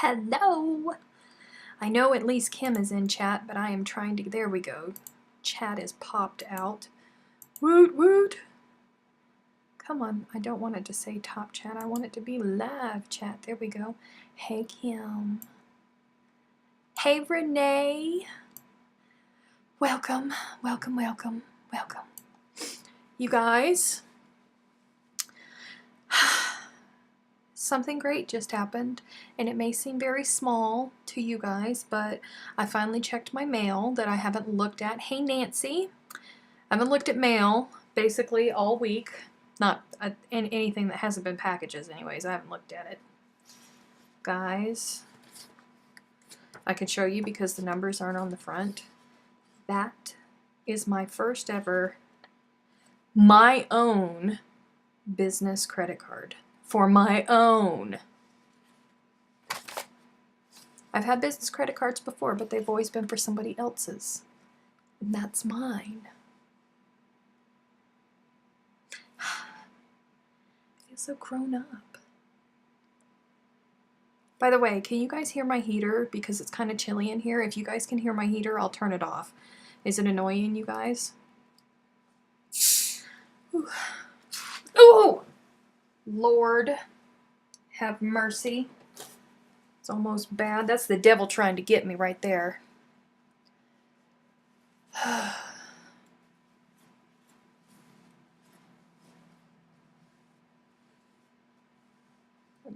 Hello! I know at least Kim is in chat, but I am trying to... There we go. Chat is popped out. Woot woot! Come on, I don't want it to say top chat. I want it to be live chat. There we go. Hey, Kim. Hey, Renee. Welcome, welcome, welcome, welcome. You guys, something great just happened, and it may seem very small to you guys, but I finally checked my mail that I haven't looked at. Hey, Nancy. I haven't looked at mail basically all week. Not in anything that hasn't been packages anyways. I haven't looked at it. Guys, I can show you because the numbers aren't on the front. That is my first ever, my own business credit card. For my own. I've had business credit cards before, but they've always been for somebody else's. And that's mine. I feel so grown up. By the way, can you guys hear my heater? Because it's kind of chilly in here. If you guys can hear my heater, I'll turn it off. Is it annoying, you guys? Ooh. Oh! Lord, have mercy. It's almost bad. That's the devil trying to get me right there. At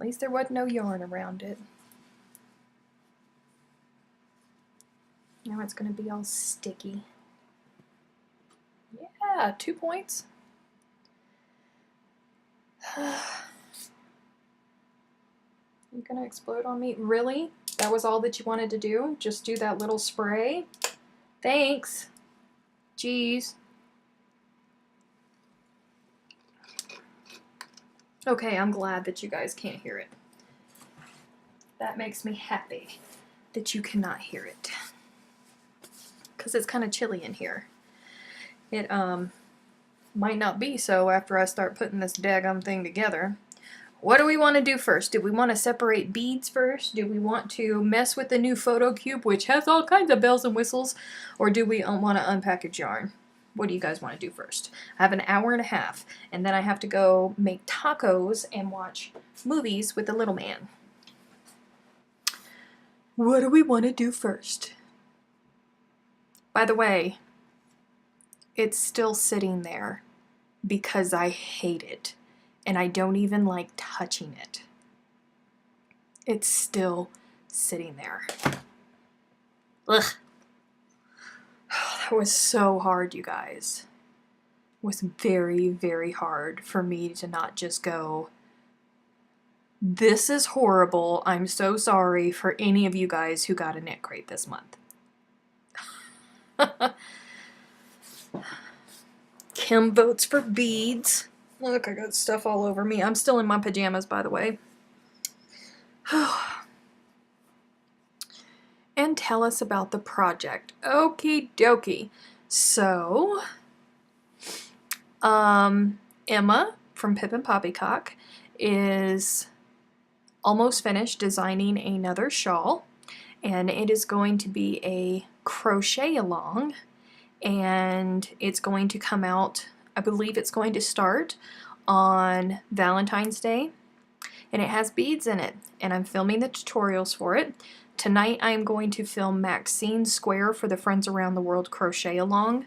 least there wasn't no yarn around it. Now it's going to be all sticky. Yeah, 2 points. You're going to explode on me? Really? That was all that you wanted to do? Just do that little spray? Thanks. Jeez. Okay, I'm glad that you guys can't hear it. That makes me happy that you cannot hear it. Because it's kind of chilly in here. It might not be so after I start putting this daggum thing together. What do we want to do first? Do we want to separate beads first? Do we want to mess with the new photo cube, which has all kinds of bells and whistles? Or do we want to unpackage yarn? What do you guys want to do first? I have an hour and a half, and then I have to go make tacos and watch movies with the little man. What do we want to do first? By the way, it's still sitting there because I hate it, and I don't even like touching it. It's still sitting there. Ugh. That was so hard, you guys. It was very, very hard for me to not just go, this is horrible. I'm so sorry for any of you guys who got a knit crate this month. Kim votes for beads. Look, I got stuff all over me. I'm still in my pajamas, by the way. And tell us about the project. Okie dokie. So, Emma from Pip and Poppycock is almost finished designing another shawl, and it is going to be a crochet along, and it's going to come out, I believe it's going to start on Valentine's Day, and it has beads in it, and I'm filming the tutorials for it. Tonight I am going to film Maxine's square for the Friends Around the World crochet along,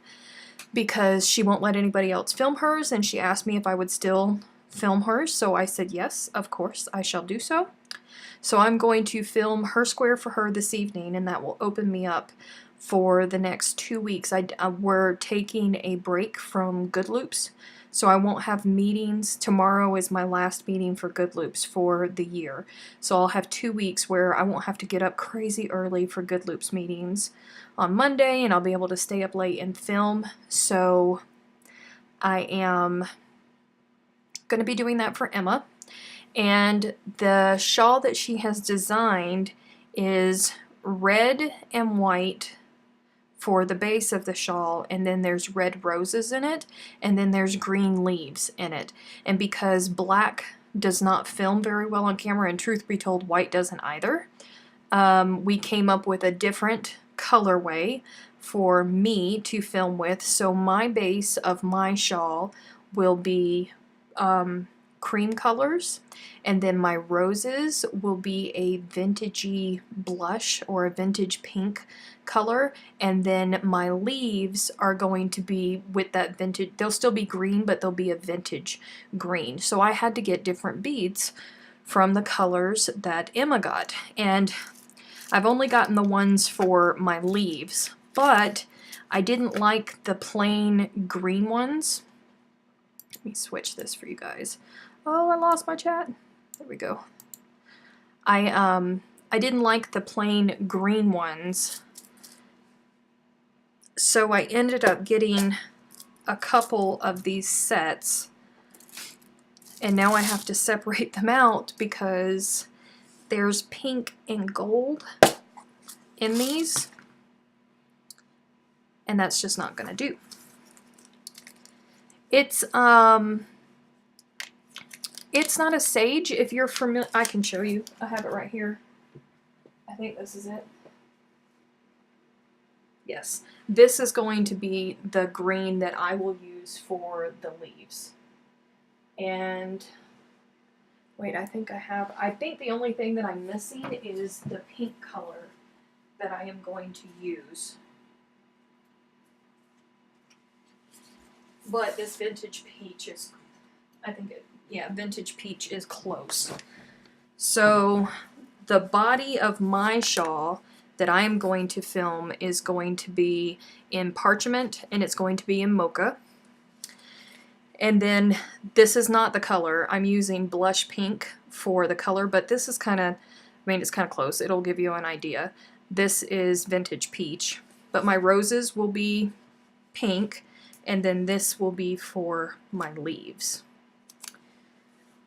because she won't let anybody else film hers, and she asked me if I would still film hers, so I said yes, of course, I shall do so. So I'm going to film her square for her this evening, and that will open me up for the next 2 weeks. We're taking a break from Good Loops, so I won't have meetings. Tomorrow is my last meeting for Good Loops for the year. So I'll have 2 weeks where I won't have to get up crazy early for Good Loops meetings on Monday, and I'll be able to stay up late and film. So I am going to be doing that for Emma. And the shawl that she has designed is red and white for the base of the shawl, and then there's red roses in it, and then there's green leaves in it. And because black does not film very well on camera, and truth be told, white doesn't either. We came up with a different colorway for me to film with, so my base of my shawl will be cream colors, and then my roses will be a vintagey blush or a vintage pink color, and then my leaves are going to be with that vintage, they'll still be green, but they'll be a vintage green. So I had to get different beads from the colors that Emma got, and I've only gotten the ones for my leaves, but I didn't like the plain green ones. Let me switch this for you guys. Oh, I lost my chat. There we go. I didn't like the plain green ones, so I ended up getting a couple of these sets, and now I have to separate them out because there's pink and gold in these, and that's just not gonna do. It's not a sage. If you're familiar, I can show you. I have it right here. I think this is it. Yes, this is going to be the green that I will use for the leaves. And wait, I think the only thing that I'm missing is the pink color that I am going to use. But this vintage peach is, vintage peach is close. So the body of my shawl that I am going to film is going to be in parchment, and it's going to be in mocha. And then this is not the color. I'm using blush pink for the color, but this is kind of, it's kind of close. It'll give you an idea. This is vintage peach, but my roses will be pink, and then this will be for my leaves.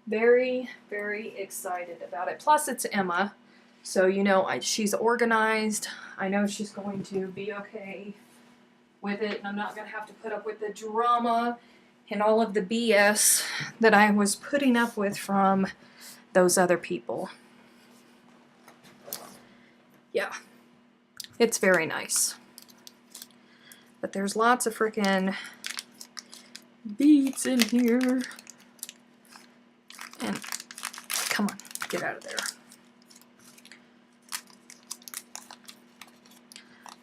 Very, very excited about it. Plus it's Emma, so you know she's organized. I know she's going to be okay with it, and I'm not going to have to put up with the drama and all of the BS that I was putting up with from those other people. Yeah, it's very nice. But there's lots of frickin' beads in here. And come on, get out of there.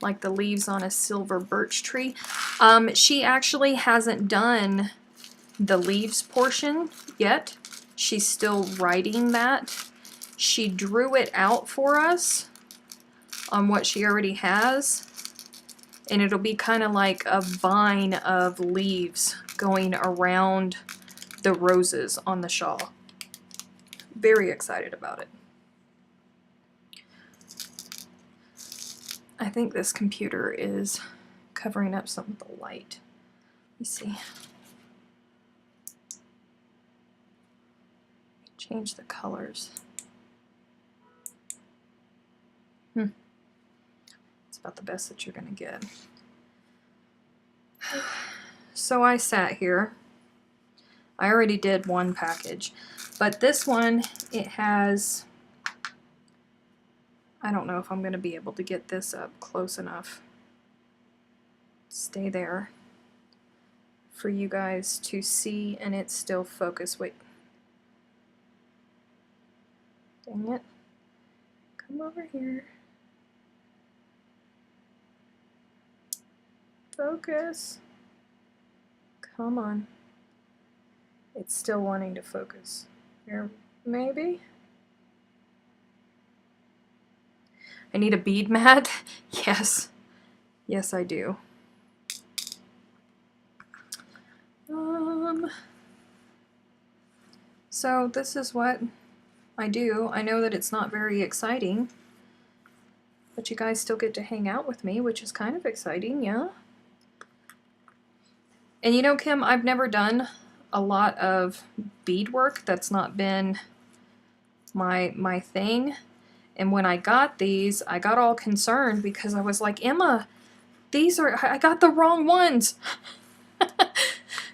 Like the leaves on a silver birch tree. She actually hasn't done the leaves portion yet. She's still writing that. She drew it out for us on what she already has. And it'll be kind of like a vine of leaves going around the roses on the shawl. Very excited about it. I think this computer is covering up some of the light. Let me see. Change the colors. It's about the best that you're going to get. So I sat here. I already did one package, but this one, it has, I don't know if I'm going to be able to get this up close enough. Stay there for you guys to see, and it's still focused. Wait. Dang it. Come over here. Focus. Come on. It's still wanting to focus. Here, maybe? I need a bead mat? Yes. Yes, I do. So this is what I do. I know that it's not very exciting, but you guys still get to hang out with me, which is kind of exciting, yeah? And you know, Kim, I've never done a lot of beadwork. That's not been my thing. And when I got these, I got all concerned because I was like, Emma, I got the wrong ones.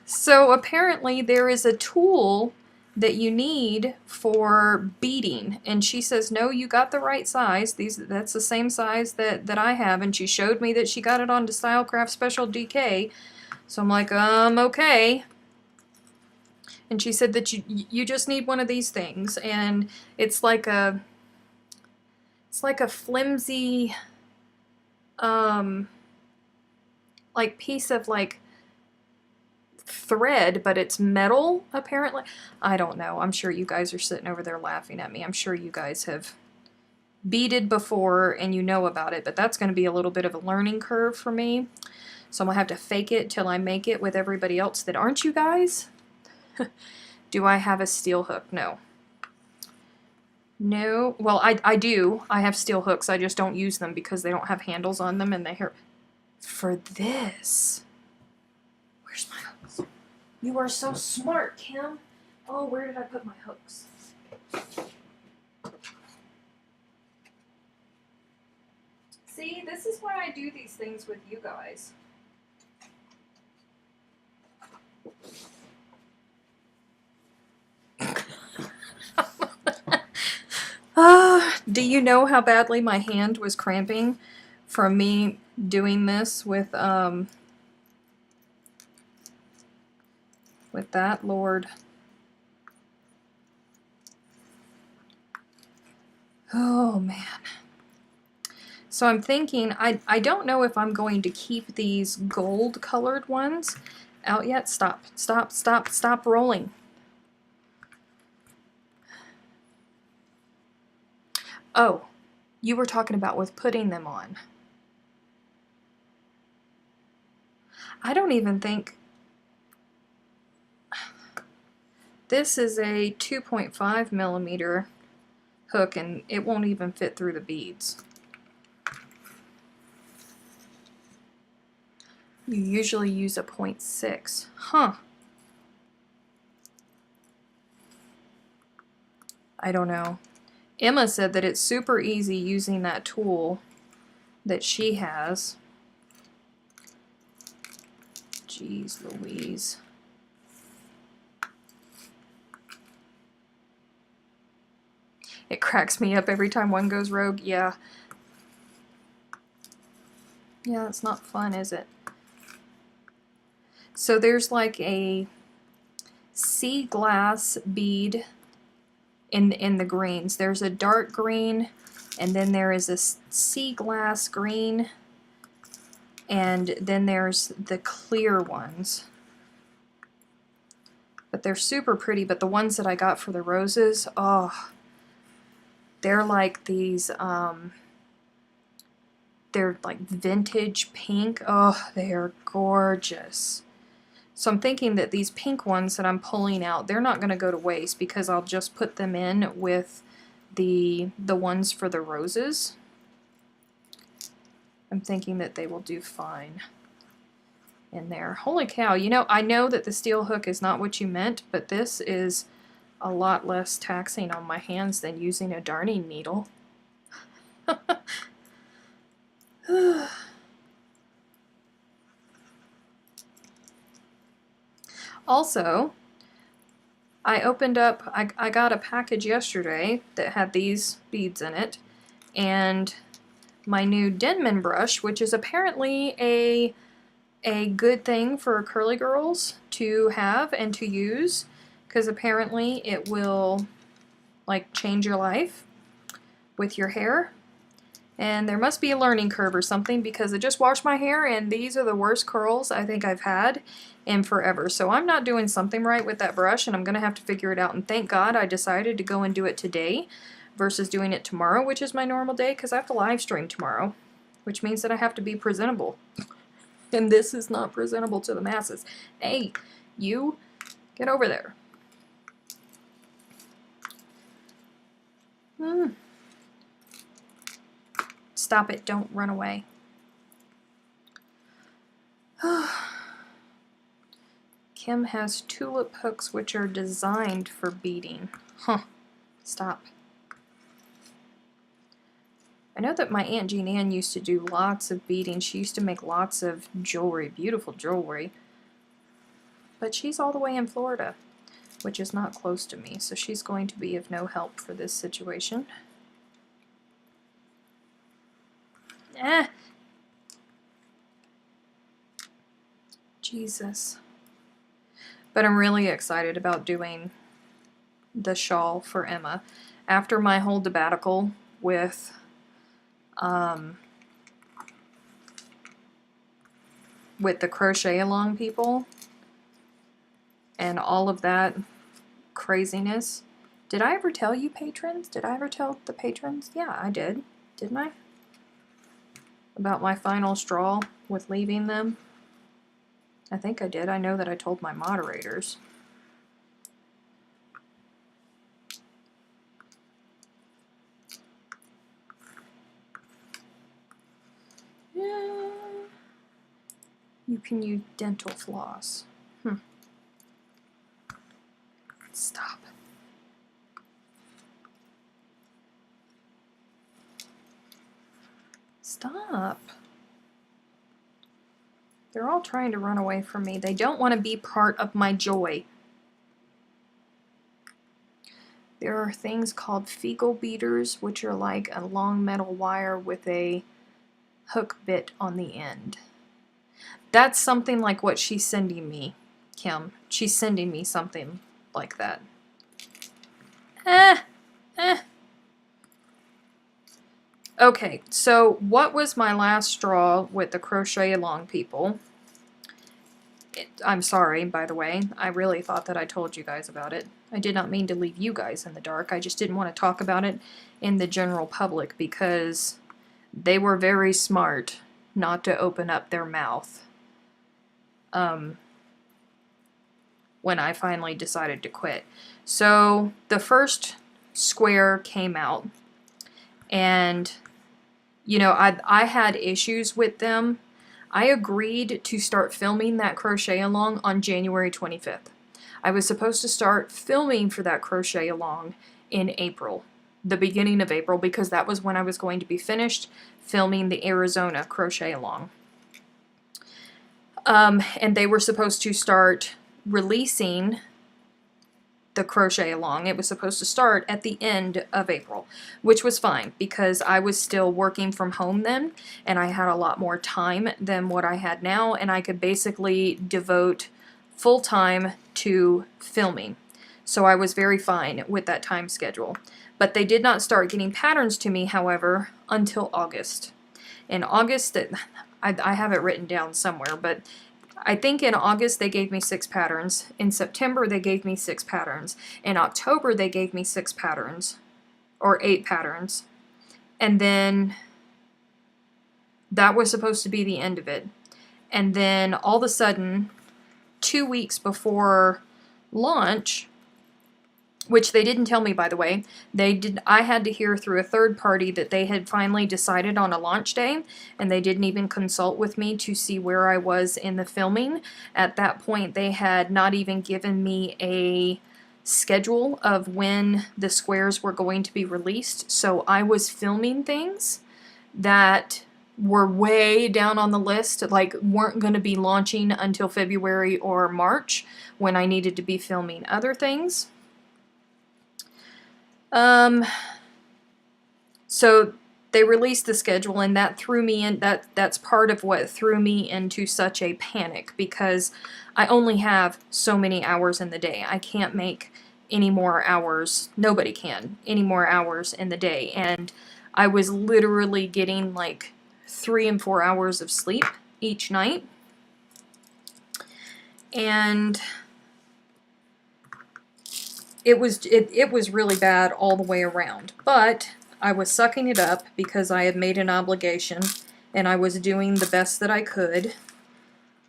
So apparently there is a tool that you need for beading. And she says, no, you got the right size. That's the same size that I have. And she showed me that she got it on to Stylecraft Special DK. So I'm like, okay. And she said that you just need one of these things. And it's like a flimsy, like piece of like thread, but it's metal apparently. I don't know. I'm sure you guys are sitting over there laughing at me. I'm sure you guys have beaded before and you know about it, but that's going to be a little bit of a learning curve for me. So I'm going to have to fake it till I make it with everybody else that aren't you guys. Do I have a steel hook? No. No. Well, I do. I have steel hooks. I just don't use them because they don't have handles on them and they hurt. For this. Where's my hooks? You are so smart, Kim. Oh, where did I put my hooks? See, this is why I do these things with you guys. Do you know how badly my hand was cramping from me doing this with that, Lord? Oh, man. So I'm thinking, I don't know if I'm going to keep these gold colored ones out yet. Stop, stop, stop, stop rolling. Oh, you were talking about with putting them on. I don't even think... This is a 2.5 millimeter hook and it won't even fit through the beads. You usually use a 0.6. Huh. I don't know. Emma said that it's super easy using that tool that she has. Jeez Louise. It cracks me up every time one goes rogue. Yeah. Yeah, it's not fun, is it? So there's like a sea glass bead in the greens. There's a dark green, and then there is a sea glass green, and then there's the clear ones. But they're super pretty, but the ones that I got for the roses, oh, they're like these, they're like vintage pink. Oh, they are gorgeous. So I'm thinking that these pink ones that I'm pulling out, they're not going to go to waste because I'll just put them in with the ones for the roses. I'm thinking that they will do fine in there. Holy cow, you know, I know that the steel hook is not what you meant, but this is a lot less taxing on my hands than using a darning needle. Also, I opened up, I got a package yesterday that had these beads in it, and my new Denman brush, which is apparently a good thing for curly girls to have and to use, because apparently it will like change your life with your hair. And there must be a learning curve or something because I just washed my hair and these are the worst curls I think I've had in forever. So I'm not doing something right with that brush and I'm going to have to figure it out. And thank God I decided to go and do it today versus doing it tomorrow, which is my normal day because I have to live stream tomorrow, which means that I have to be presentable. And this is not presentable to the masses. Hey, you, get over there. Stop it, don't run away. Kim has tulip hooks which are designed for beading. Huh. Stop. I know that my Aunt Jean Ann used to do lots of beading. She used to make lots of jewelry, beautiful jewelry. But she's all the way in Florida. which is not close to me, so she's going to be of no help for this situation. Jesus. But I'm really excited about doing the shawl for Emma. After my whole debacle with the crochet along people and all of that craziness. Did I ever tell you patrons? Did I ever tell the patrons? Yeah, I did. Didn't I? About my final straw with leaving them? I think I did. I know that I told my moderators. Yeah. You can use dental floss. Stop. Stop. They're all trying to run away from me. They don't want to be part of my joy. There are things called fecal beaters, which are like a long metal wire with a hook bit on the end. That's something like what she's sending me, Kim. She's sending me something like that. Okay, so what was my last straw with the crochet along people? I'm sorry, by the way. I really thought that I told you guys about it. I did not mean to leave you guys in the dark. I just didn't want to talk about it in the general public because they were very smart not to open up their mouth when I finally decided to quit. So the first square came out, and you know, I had issues with them. I agreed to start filming that crochet along on January 25th. I was supposed to start filming for that crochet along in April, the beginning of April, because that was when I was going to be finished filming the Arizona crochet along. And they were supposed to start releasing the crochet along. It was supposed to start at the end of April, which was fine because I was still working from home then, and I had a lot more time than what I had now, and I could basically devote full time to filming. So I was very fine with that time schedule. But they did not start getting patterns to me, however, until August. In August, I have it written down somewhere, but I think in August they gave me 6 patterns. In September they gave me 6 patterns. In October they gave me 6 patterns, or 8 patterns. And then that was supposed to be the end of it. And then all of a sudden, 2 weeks before launch, which they didn't tell me, by the way, I had to hear through a third party that they had finally decided on a launch day, and they didn't even consult with me to see where I was in the filming. At that point, they had not even given me a schedule of when the squares were going to be released, so I was filming things that were way down on the list, like weren't going to be launching until February or March, when I needed to be filming other things. So they released the schedule, and that threw me in, that's part of what threw me into such a panic, because I only have so many hours in the day. I can't make any more hours, nobody can, any more hours in the day, and I was literally getting like 3 and 4 hours of sleep each night, and it was really bad all the way around. But I was sucking it up because I had made an obligation, and I was doing the best that I could.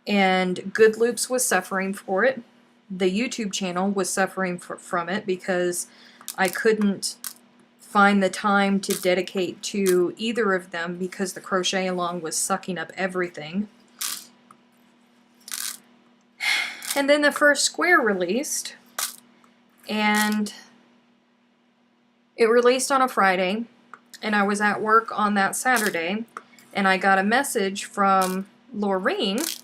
And Good Loops was suffering for it. The YouTube channel was suffering from it because I couldn't find the time to dedicate to either of them because the crochet along was sucking up everything. And then the first square released, and it released on a Friday, and I was at work on that Saturday, and I got a message from Laureen,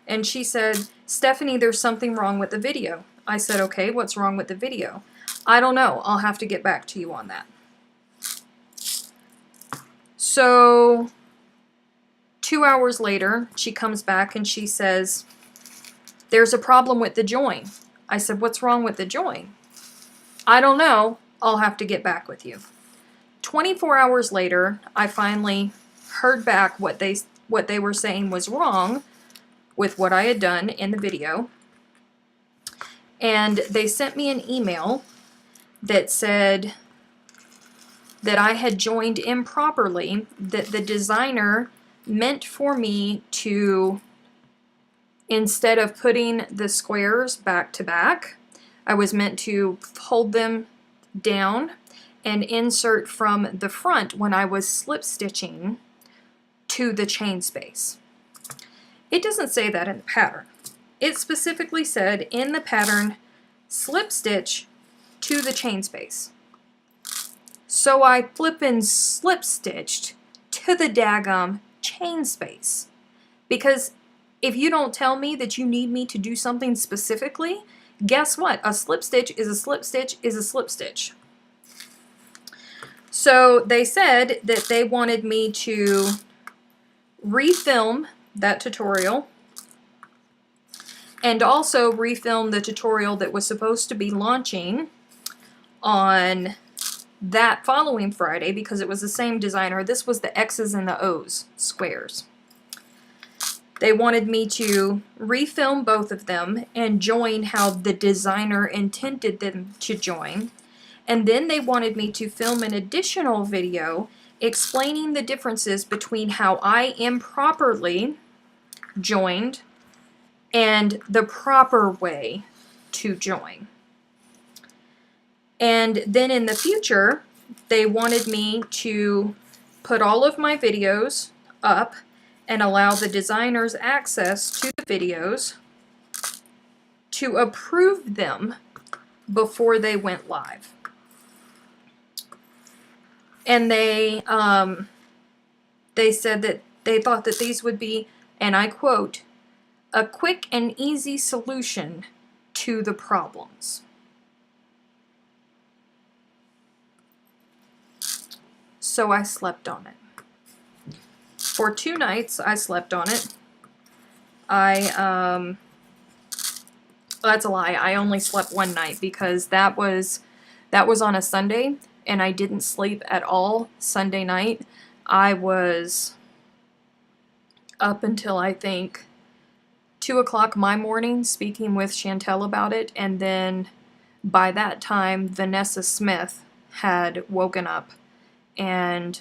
and she said, "Stephanie, there's something wrong with the video." I said, okay, what's wrong with the video? I don't know. I'll have to get back to you on that. So 2 hours later, she comes back and she says, there's a problem with the join. I said, what's wrong with the join? I don't know. I'll have to get back with you. 24 hours later, I finally heard back what they were saying was wrong with what I had done in the video. And they sent me an email that said that I had joined improperly, that the designer meant for me to, instead of putting the squares back to back, I was meant to hold them down and insert from the front when I was slip stitching to the chain space. It doesn't say that in the pattern. It specifically said in the pattern, slip stitch to the chain space. So I flippin' slip stitched to the daggum chain space. Because if you don't tell me that you need me to do something specifically, guess what? A slip stitch is a slip stitch is a slip stitch. So they said that they wanted me to refilm that tutorial and also refilm the tutorial that was supposed to be launching on that following Friday because it was the same designer. This was the X's and the O's squares. They wanted me to refilm both of them and join how the designer intended them to join. And then they wanted me to film an additional video explaining the differences between how I improperly joined and the proper way to join. And then in the future, they wanted me to put all of my videos up and allow the designers access to the videos to approve them before they went live. And they said that they thought that these would be, and I quote, a quick and easy solution to the problems. So I slept on it. For 2 nights, I slept on it. Well, that's a lie. I only slept 1 night because that was on a Sunday, and I didn't sleep at all Sunday night. I was up until I think 2 o'clock my morning speaking with Chantel about it, and then by that time Vanessa Smith had woken up and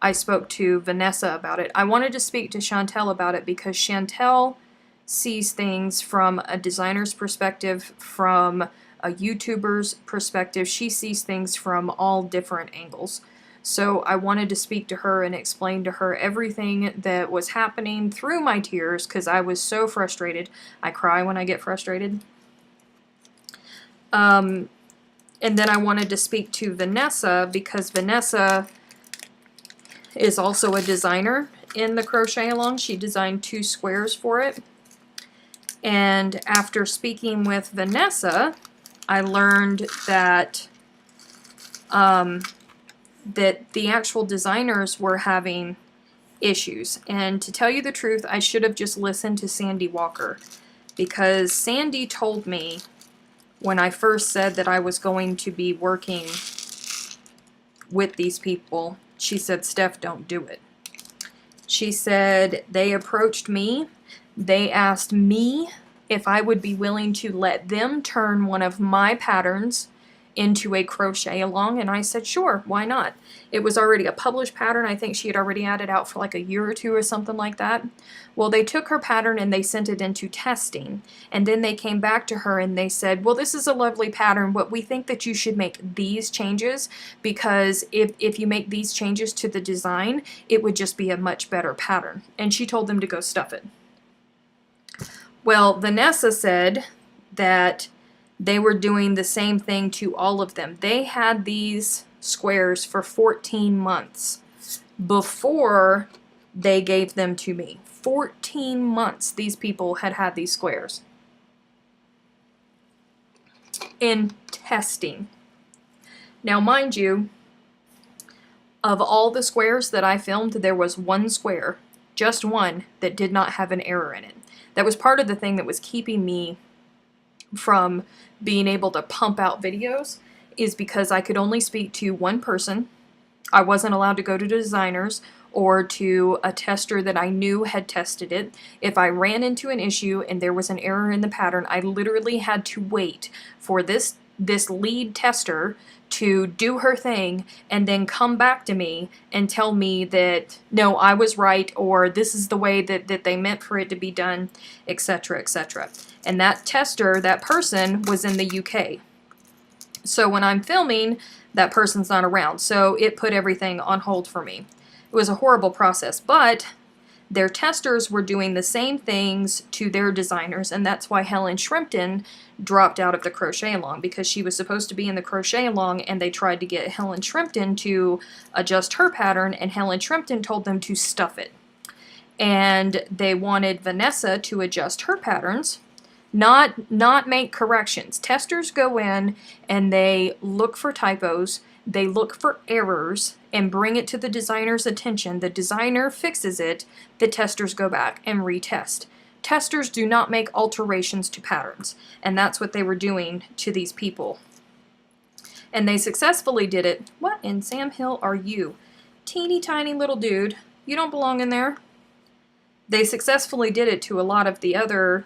I spoke to Vanessa about it. I wanted to speak to Chantel about it because Chantel sees things from a designer's perspective, from a YouTuber's perspective. She sees things from all different angles. So I wanted to speak to her and explain to her everything that was happening through my tears because I was so frustrated. I cry when I get frustrated. And then I wanted to speak to Vanessa because Vanessa is also a designer in the crochet along. She designed 2 squares for it. And after speaking with Vanessa, I learned that that the actual designers were having issues. And to tell you the truth, I should have just listened to Sandy Walker, because Sandy told me when I first said that I was going to be working with these people, she said, Steph, don't do it. She said they approached me. They asked me if I would be willing to let them turn one of my patterns into a crochet along, and I said, sure, why not? It was already a published pattern. I think she had already had it out for like a year or 2 or something like that. Well, they took her pattern and they sent it into testing, and then they came back to her and they said, well, this is a lovely pattern, but we think that you should make these changes, because if you make these changes to the design, it would just be a much better pattern. And she told them to go stuff it. Well, Vanessa said that they were doing the same thing to all of them. They had these squares for 14 months before they gave them to me. 14 months these people had had these squares. in testing. Now, mind you, of all the squares that I filmed, there was one square, just one, that did not have an error in it. That was part of the thing that was keeping me from being able to pump out videos, is because I could only speak to one person. I wasn't allowed to go to designers or to a tester that I knew had tested it. If I ran into an issue and there was an error in the pattern, I literally had to wait for this lead tester to do her thing and then come back to me and tell me that, no, I was right, or this is the way that they meant for it to be done, etc., etc. And that tester, that person, was in the UK. So when I'm filming, that person's not around. So it put everything on hold for me. It was a horrible process, but their testers were doing the same things to their designers, and that's why Helen Shrimpton dropped out of the crochet along, because she was supposed to be in the crochet along, and they tried to get Helen Shrimpton to adjust her pattern, and Helen Shrimpton told them to stuff it. And they wanted Vanessa to adjust her patterns, not make corrections. Testers go in and they look for typos, they look for errors, and bring it to the designer's attention. The designer fixes it, the testers go back and retest. Testers do not make alterations to patterns, and that's what they were doing to these people. And they successfully did it. What in Sam Hill are you? Teeny tiny little dude. You don't belong in there. They successfully did it to a lot of the other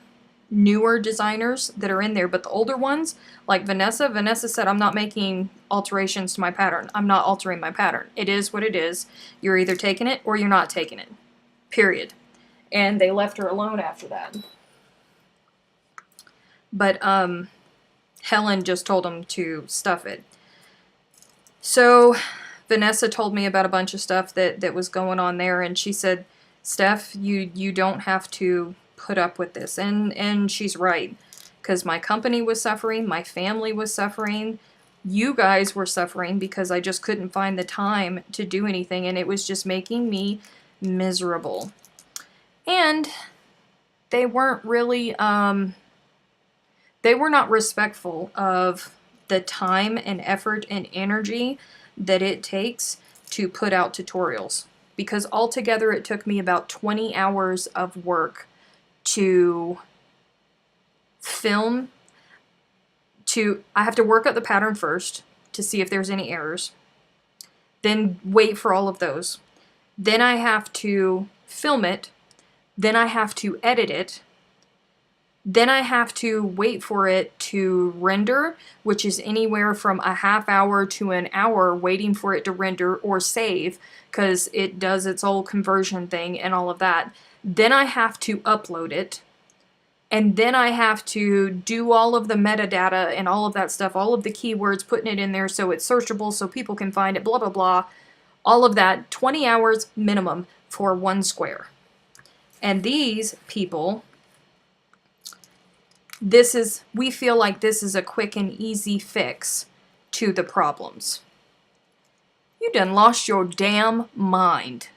newer designers that are in there, but the older ones, like Vanessa said, I'm not making alterations to my pattern. I'm not altering my pattern. It is what it is. You're either taking it or you're not taking it. Period. And they left her alone after that. But Helen just told them to stuff it. So Vanessa told me about a bunch of stuff that was going on there, and she said, Steph, you don't have to put up with this. And she's right, because my company was suffering, my family was suffering, you guys were suffering, because I just couldn't find the time to do anything, and it was just making me miserable. And they weren't really, they were not respectful of the time and effort and energy that it takes to put out tutorials, because altogether it took me about 20 hours of work to film. I have to work up the pattern first to see if there's any errors, then wait for all of those, then I have to film it, then I have to edit it, then I have to wait for it to render, which is anywhere from a half hour to an hour waiting for it to render or save, because it does its whole conversion thing and all of that. Then I have to upload it, and then I have to do all of the metadata and all of that stuff, all of the keywords, putting it in there so it's searchable so people can find it, blah, blah, blah. All of that, 20 hours minimum for one square. And these people, we feel like this is a quick and easy fix to the problems. You done lost your damn mind.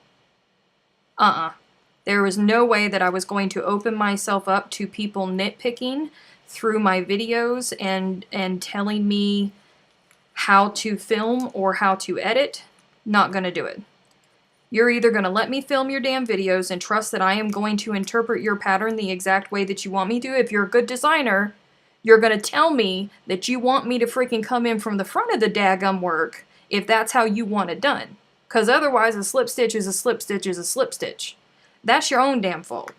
There was no way that I was going to open myself up to people nitpicking through my videos and telling me how to film or how to edit. Not going to do it. You're either going to let me film your damn videos and trust that I am going to interpret your pattern the exact way that you want me to. If you're a good designer, you're going to tell me that you want me to freaking come in from the front of the daggum work if that's how you want it done. Because otherwise a slip stitch is a slip stitch is a slip stitch. That's your own damn fault.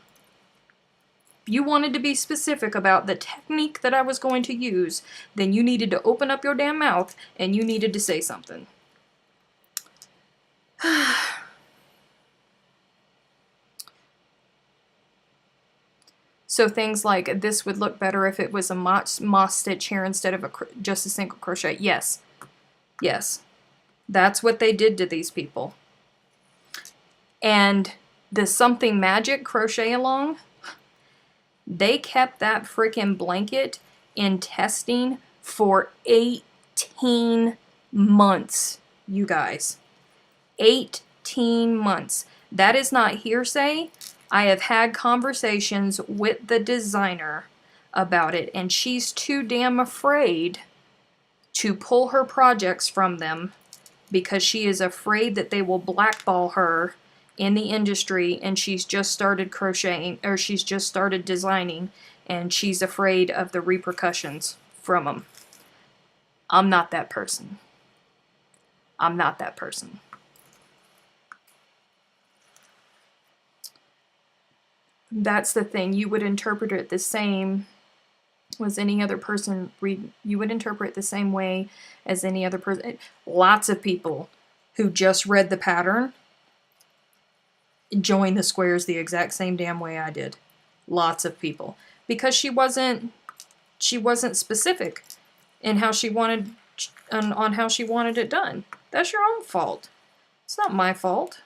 If you wanted to be specific about the technique that I was going to use, then you needed to open up your damn mouth and you needed to say something. So things like, this would look better if it was a moss stitch here instead of just a single crochet. Yes. Yes. That's what they did to these people. And the Something Magic crochet along, they kept that freaking blanket in testing for 18 months, you guys. 18 months. That is not hearsay. I have had conversations with the designer about it, and she's too damn afraid to pull her projects from them because she is afraid that they will blackball her in the industry, and she's just started crocheting, or she's just started designing, and she's afraid of the repercussions from them. I'm not that person. I'm not that person. That's the thing. You would interpret it the same as any other person. You would interpret it the same way as any other person. Lots of people who just read the pattern join the squares the exact same damn way I did. Lots of people. Because she wasn't specific in how she wanted, on how she wanted it done. That's your own fault. It's not my fault.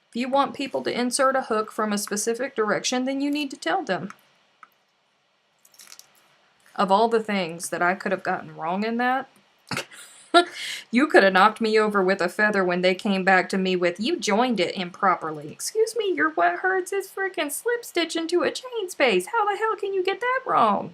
If you want people to insert a hook from a specific direction, then you need to tell them. Of all the things that I could have gotten wrong in that, you could have knocked me over with a feather when they came back to me with, you joined it improperly. Excuse me, your what hurts is freaking slip stitch into a chain space. How the hell can you get that wrong?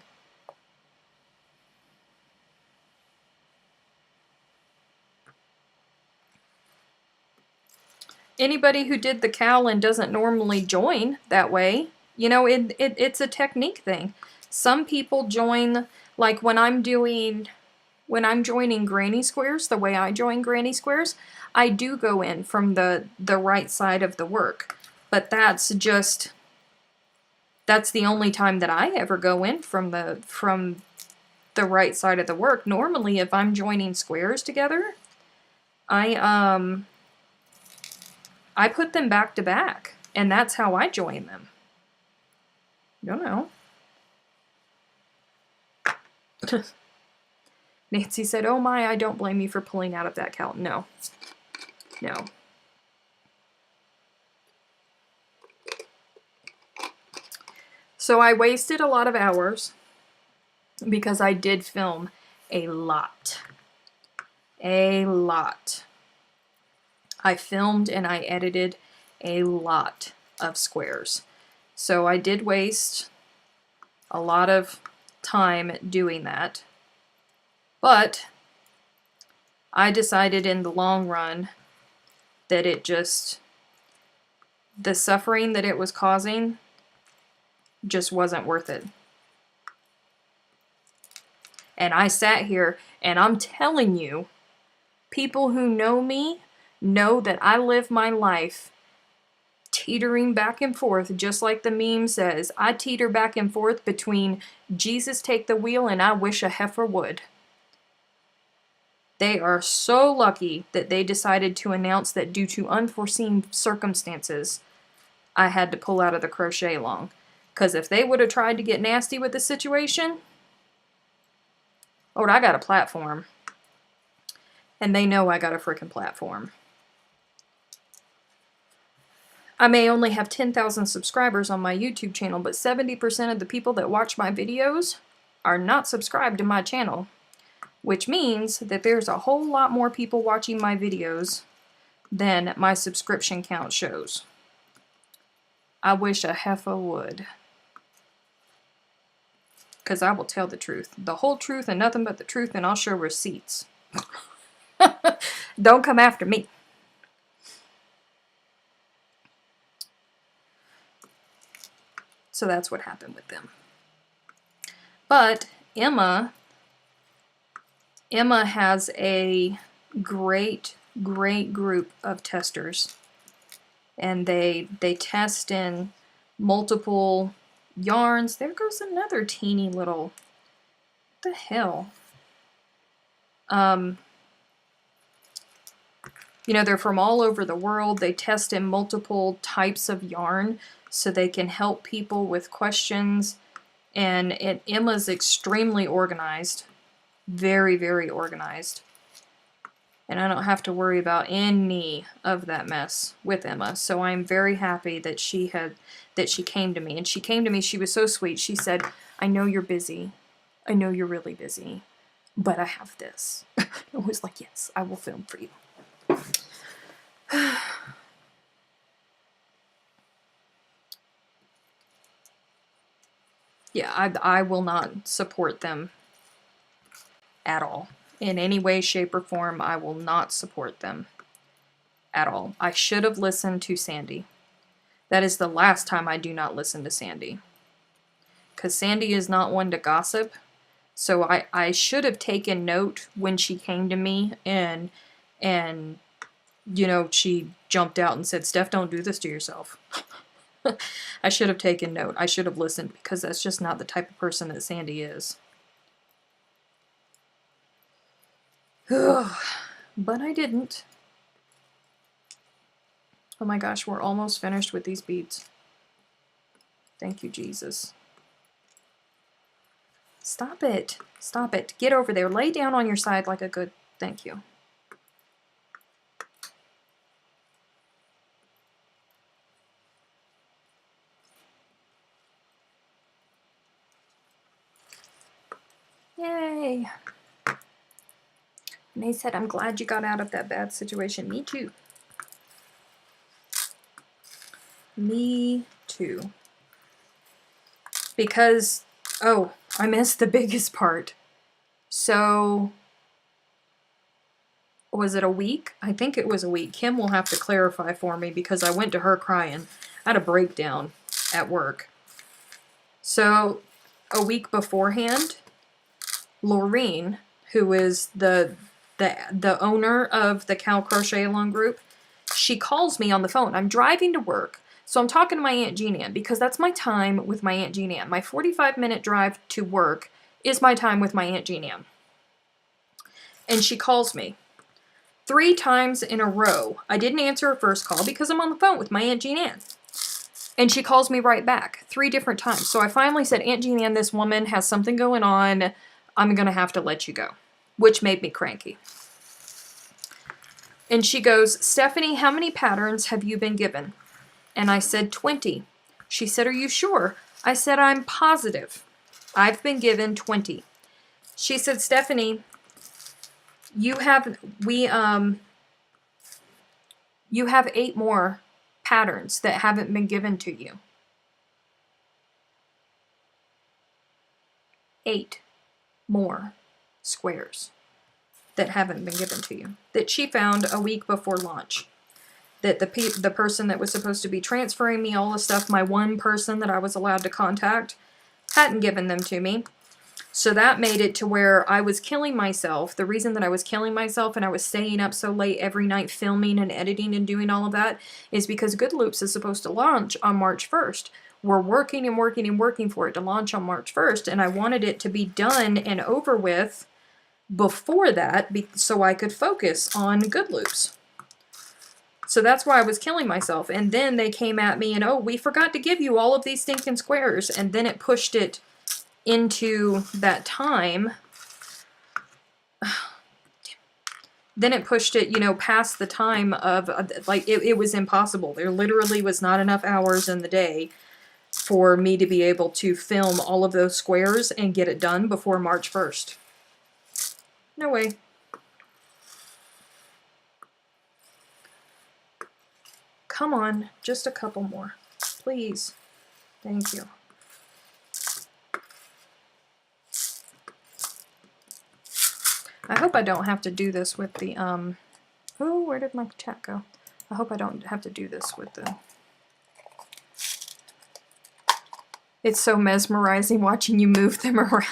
Anybody who did the cowl and doesn't normally join that way, you know, it's a technique thing. Some people join, like when I'm joining granny squares, the way I join granny squares, I do go in from the right side of the work. But that's the only time that I ever go in from the right side of the work. Normally, if I'm joining squares together, I put them back to back, and that's how I join them. Don't know. Nancy said, oh my, I don't blame you for pulling out of that cowl. No. No. So I wasted a lot of hours because I did film a lot. A lot. I filmed and I edited a lot of squares. So I did waste a lot of time doing that. But I decided in the long run that the suffering that it was causing just wasn't worth it. And I sat here and I'm telling you, people who know me know that I live my life teetering back and forth, just like the meme says. I teeter back and forth between Jesus take the wheel and I wish a heifer would. They are so lucky that they decided to announce that due to unforeseen circumstances, I had to pull out of the crochet along. Because if they would have tried to get nasty with the situation, Lord, I got a platform. And they know I got a freaking platform. I may only have 10,000 subscribers on my YouTube channel, but 70% of the people that watch my videos are not subscribed to my channel. Which means that there's a whole lot more people watching my videos than my subscription count shows. I wish a heifer would. Because I will tell the truth. The whole truth and nothing but the truth, and I'll show receipts. Don't come after me. So that's what happened with them. But Emma has a great group of testers, and they test in multiple yarns. There goes another teeny little, what the hell? You know, they're from all over the world. They test in multiple types of yarn so they can help people with questions. And Emma's extremely organized. Very, very organized. And I don't have to worry about any of that mess with Emma. So I'm very happy that she came to me. And she came to me, she was so sweet. She said, I know you're busy. I know you're really busy. But I have this. I was like, yes, I will film for you. Yeah, I will not support them at all. In any way, shape, or form, I will not support them at all. I should have listened to Sandy. That is the last time I do not listen to Sandy. Because Sandy is not one to gossip. So I should have taken note when she came to me and you know, she jumped out and said, Steph, don't do this to yourself. I should have taken note. I should have listened, because that's just not the type of person that Sandy is. But I didn't. Oh my gosh, we're almost finished with these beads. Thank you, Jesus. Stop it. Stop it. Get over there. Lay down on your side like a good... Thank you. Yay. And they said, I'm glad you got out of that bad situation. Me too. Me too. Because, oh, I missed the biggest part. So, was it a week? I think it was a week. Kim will have to clarify for me, because I went to her crying. I had a breakdown at work. So, a week beforehand, Laureen, who is the owner of the Cal Crochet Along group, she calls me on the phone. I'm driving to work. So I'm talking to my Aunt Jean Ann, because that's my time with my Aunt Jean Ann. My 45-minute drive to work is my time with my Aunt Jean Ann. And she calls me 3 times in a row. I didn't answer her first call because I'm on the phone with my Aunt Jean Ann. And she calls me right back 3 different times. So I finally said, Aunt Jean Ann, this woman has something going on. I'm going to have to let you go. Which made me cranky. And she goes, Stephanie, how many patterns have you been given? And I said 20. She said, are you sure? I said, I'm positive. I've been given 20. She said, Stephanie, you have 8 more patterns that haven't been given to you. 8 more squares that haven't been given to you, that she found a week before launch. That the person that was supposed to be transferring me all the stuff, my one person that I was allowed to contact, hadn't given them to me. So that made it to where I was killing myself. The reason that I was killing myself and I was staying up so late every night filming and editing and doing all of that is because Good Loops is supposed to launch on March 1st. We're working and working and working for it to launch on March 1st, and I wanted it to be done and over with before that so I could focus on Good Loops. So that's why I was killing myself. And then they came at me and, oh, we forgot to give you all of these stinking squares. And then it pushed it into that time. Then it pushed it, you know, past the time of, like, it was impossible. There literally was not enough hours in the day for me to be able to film all of those squares and get it done before March 1st. No way. Come on, just a couple more. Please. Thank you. I hope I don't have to do this with the, oh, where did my chat go? I hope I don't have to do this with the... It's so mesmerizing watching you move them around.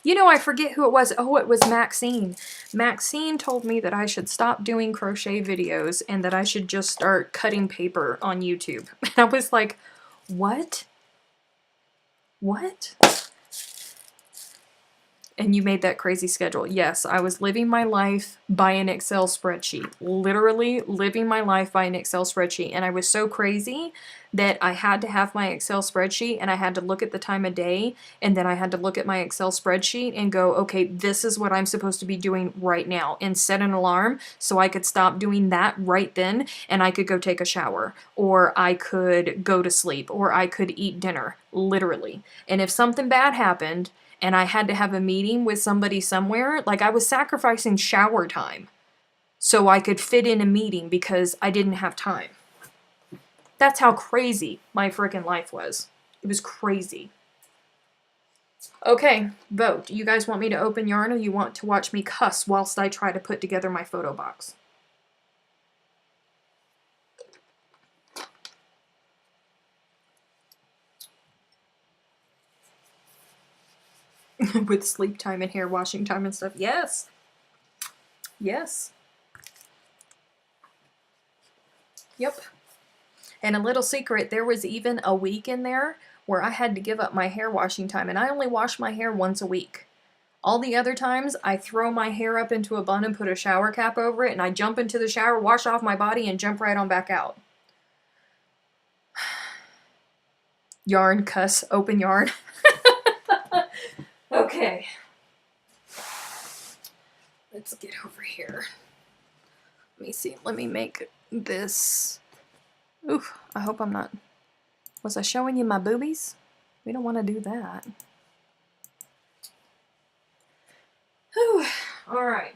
You know, I forget who it was. Oh, it was Maxine. Maxine told me that I should stop doing crochet videos and that I should just start cutting paper on YouTube. And I was like, what? What? And you made that crazy schedule. Yes, I was living my life by an Excel spreadsheet. Literally living my life by an Excel spreadsheet. And I was so crazy that I had to have my Excel spreadsheet and I had to look at the time of day and then I had to look at my Excel spreadsheet and go, okay, this is what I'm supposed to be doing right now, and set an alarm so I could stop doing that right then and I could go take a shower, or I could go to sleep, or I could eat dinner, literally. And if something bad happened and I had to have a meeting with somebody somewhere, like I was sacrificing shower time so I could fit in a meeting because I didn't have time. That's how crazy my frickin' life was. It was crazy. Okay, vote. Do you guys want me to open yarn or you want to watch me cuss whilst I try to put together my photo box? With sleep time and hair washing time and stuff. Yes. Yes. Yep. And a little secret, there was even a week in there where I had to give up my hair washing time, and I only wash my hair once a week. All the other times, I throw my hair up into a bun and put a shower cap over it, and I jump into the shower, wash off my body, and jump right on back out. Yarn, cuss, open yarn. Okay. Let's get over here. Let me see. Let me make this. Oof, I hope I'm not. Was I showing you my boobies? We don't want to do that. Whew. All right.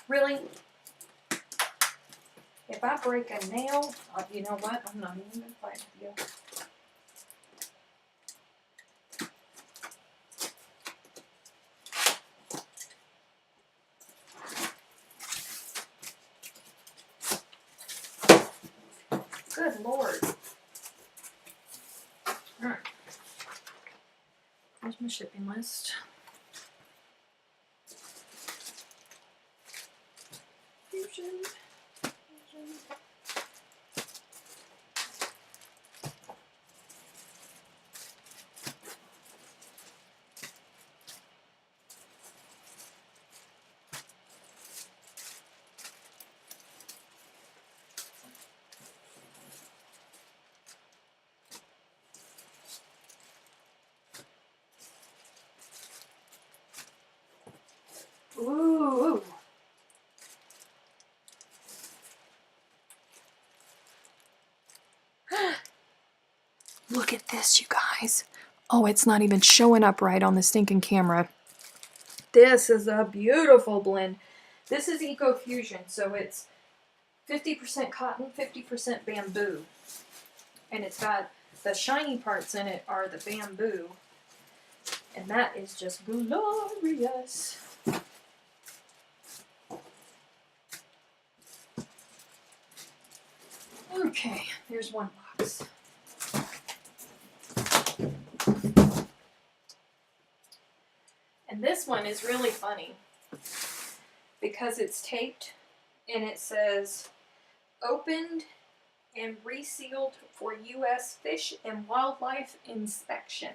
Really? If I break a nail, you know what? I'm not even going to fight with you. Good Lord. Alright. Here's my shipping list. Fusion. Ooh. Look at this, you guys. Oh, it's not even showing up right on the stinking camera. This is a beautiful blend. This is Eco Fusion, so it's 50% cotton, 50% bamboo. And it's got the shiny parts in it are the bamboo. And that is just glorious. Okay, here's one box. And this one is really funny because it's taped and it says opened and resealed for U.S. Fish and Wildlife Inspection.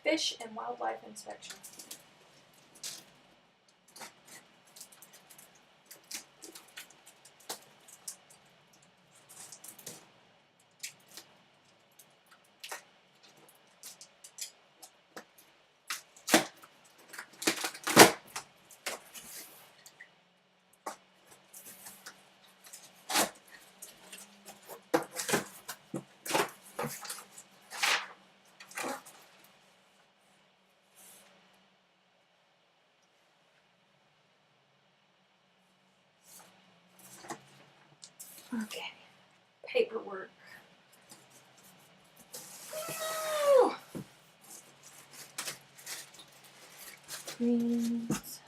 Fish and Wildlife Inspection. Okay, paperwork. Greens.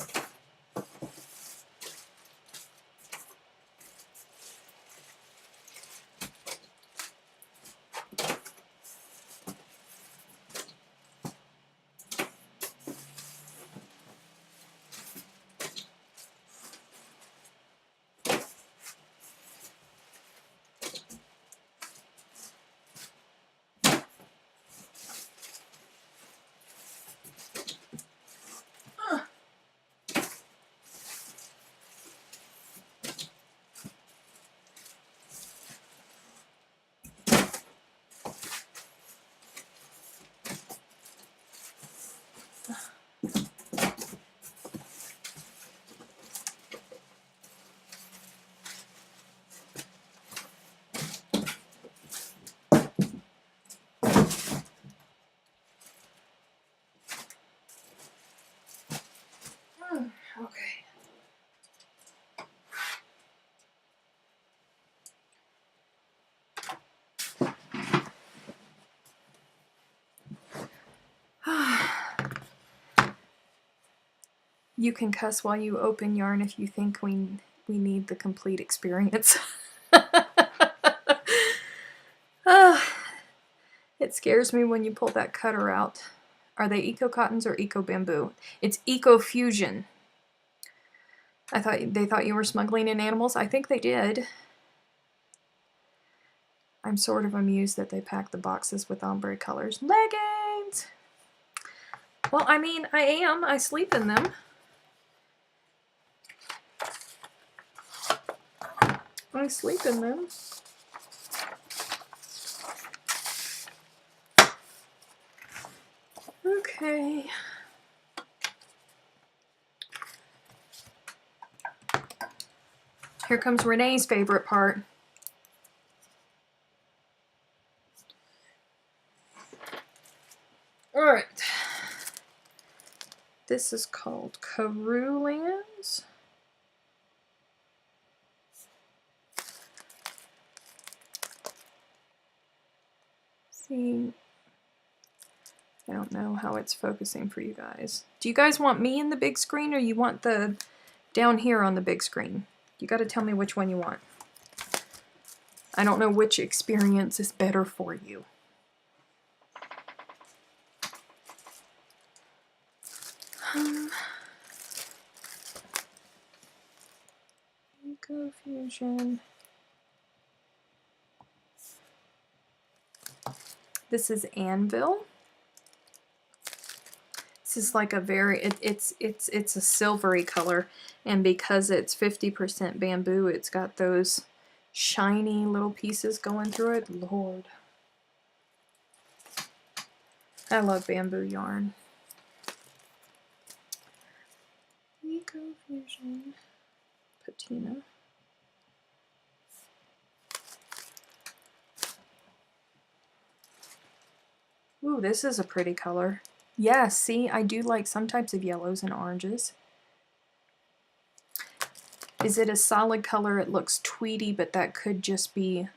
You can cuss while you open yarn if you think we need the complete experience. It scares me when you pull that cutter out. Are they Eco Cottons or Eco Bamboo? It's Eco Fusion. They thought you were smuggling in animals. I think they did. I'm sort of amused that they packed the boxes with ombre colors. Leggings! Well, I mean, I am. I sleep in them. I sleep in them. Okay. Here comes Renee's favorite part. All right. This is called Carulands. See, I don't know how it's focusing for you guys. Do you guys want me in the big screen or you want the down here on the big screen? You got to tell me which one you want. I don't know which experience is better for you. Eco Fusion. This is Anvil. This is like a very, it's a silvery color, and because it's 50% bamboo, it's got those shiny little pieces going through it. Lord. I love bamboo yarn. Eco Fusion Patina. Ooh, this is a pretty color. Yeah, see, I do like some types of yellows and oranges. Is it a solid color? It looks tweedy, but that could just be...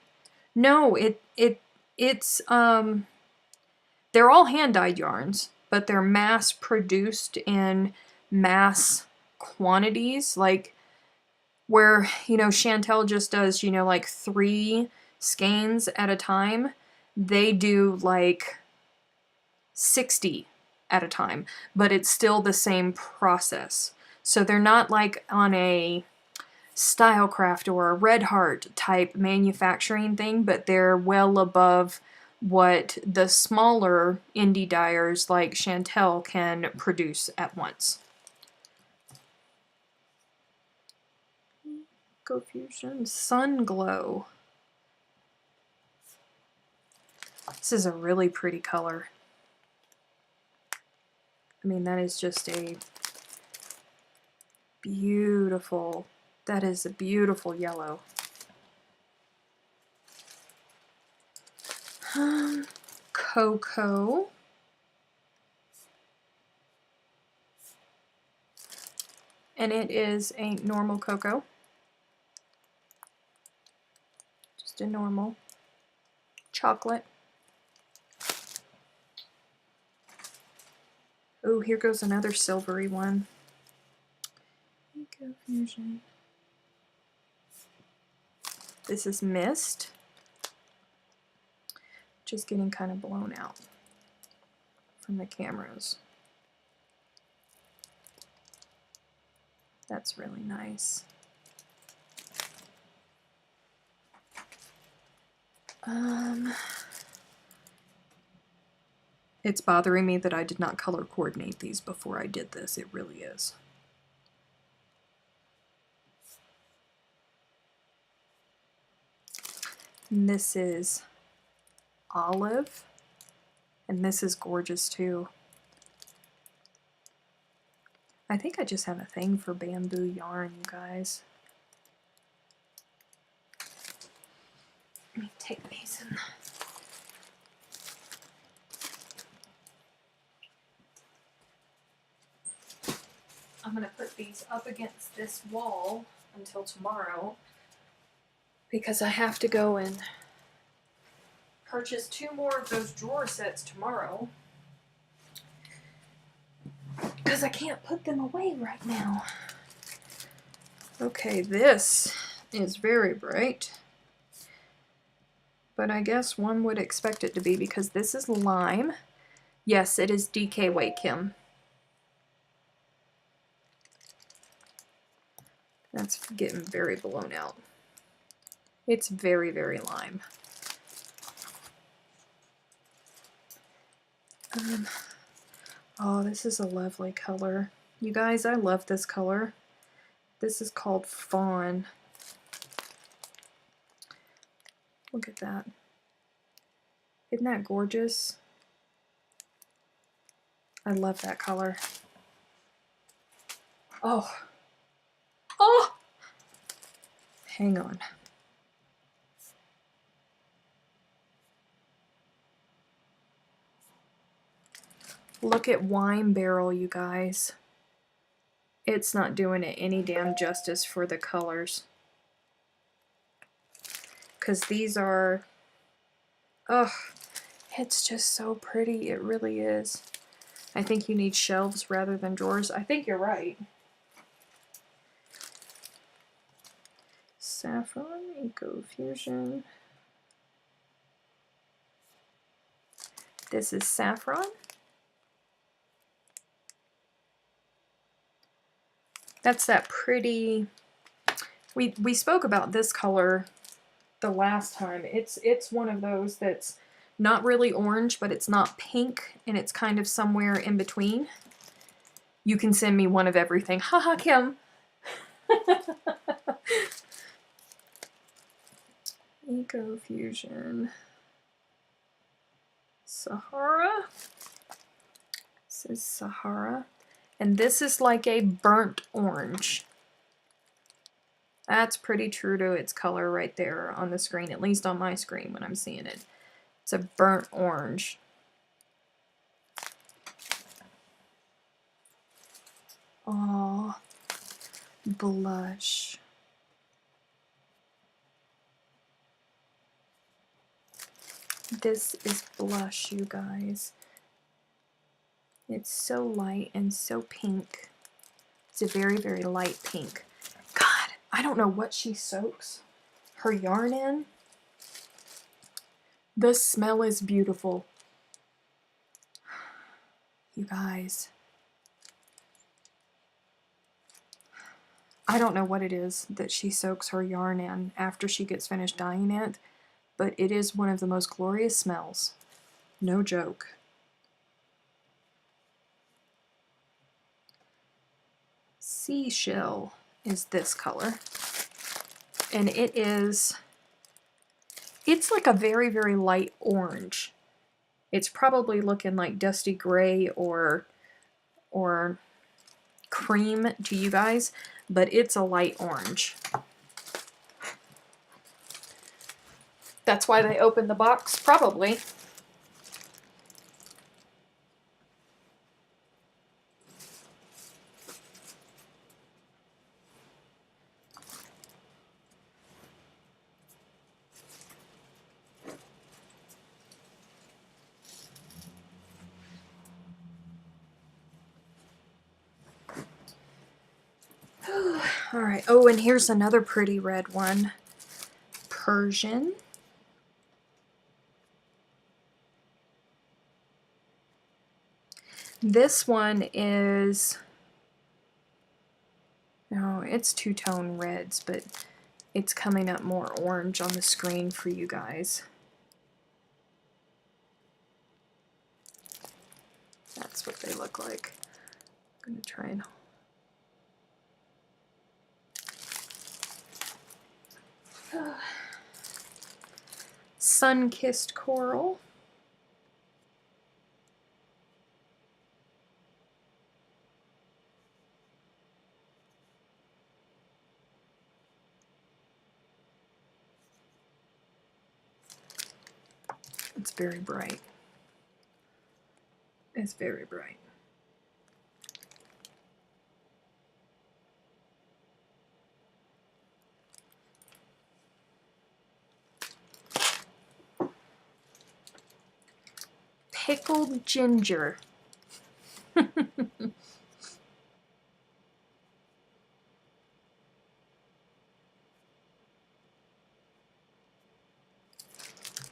No, it's they're all hand-dyed yarns, but they're mass-produced in mass quantities, like where, you know, Chantel just does, you know, like 3 skeins at a time. They do like 60 at a time, but it's still the same process. So they're not like on a Stylecraft or a Red Heart type manufacturing thing, but they're well above what the smaller indie dyers like Chantel can produce at once. Eco Fusion Sun Glow. This is a really pretty color. I mean, that is just a beautiful, that is a beautiful yellow. Cocoa. And it is a normal cocoa. Just a normal chocolate. Oh, here goes another silvery one. Eco Fusion. This is Mist. Just getting kind of blown out from the cameras. That's really nice. It's bothering me that I did not color coordinate these before I did this. It really is. And this is Olive. And this is gorgeous too. I think I just have a thing for bamboo yarn, you guys. Let me take these and... I'm going to put these up against this wall until tomorrow because I have to go and purchase 2 more of those drawer sets tomorrow because I can't put them away right now. Okay, this is very bright. But I guess one would expect it to be because this is lime. Yes, it is DK Weight Kim. That's getting very blown out. It's very, very lime. Oh, this is a lovely color. You guys, I love this color. This is called Fawn. Look at that. Isn't that gorgeous? I love that color. Oh. Oh! Hang on. Look at Wine Barrel, you guys. It's not doing it any damn justice for the colors. Because these are... Ugh. It's just so pretty. It really is. I think you need shelves rather than drawers. I think you're right. Saffron, Eco Fusion. This is saffron. That's that pretty... We spoke about this color the last time. It's one of those that's not really orange, but it's not pink, and it's kind of somewhere in between. You can send me one of everything. Haha, Kim. Eco Fusion. Sahara. This is Sahara. And this is like a burnt orange. That's pretty true to its color right there on the screen, at least on my screen when I'm seeing it. It's a burnt orange. Aw, blush. This is blush, you guys. It's so light and so pink. It's a very, very light pink. God, I don't know what she soaks her yarn in. The smell is beautiful. You guys. I don't know what it is that she soaks her yarn in after she gets finished dyeing it, but it is one of the most glorious smells. No joke. Seashell is this color. And it's like a very, very light orange. It's probably looking like dusty gray or cream to you guys, but it's a light orange. That's why they opened the box, probably. All right. Oh, and here's another pretty red one. Persian. This one is, no, it's two-tone reds, but it's coming up more orange on the screen for you guys. That's what they look like. I'm going to try and... Sun-Kissed Coral. It's very bright. It's very bright. Pickled ginger.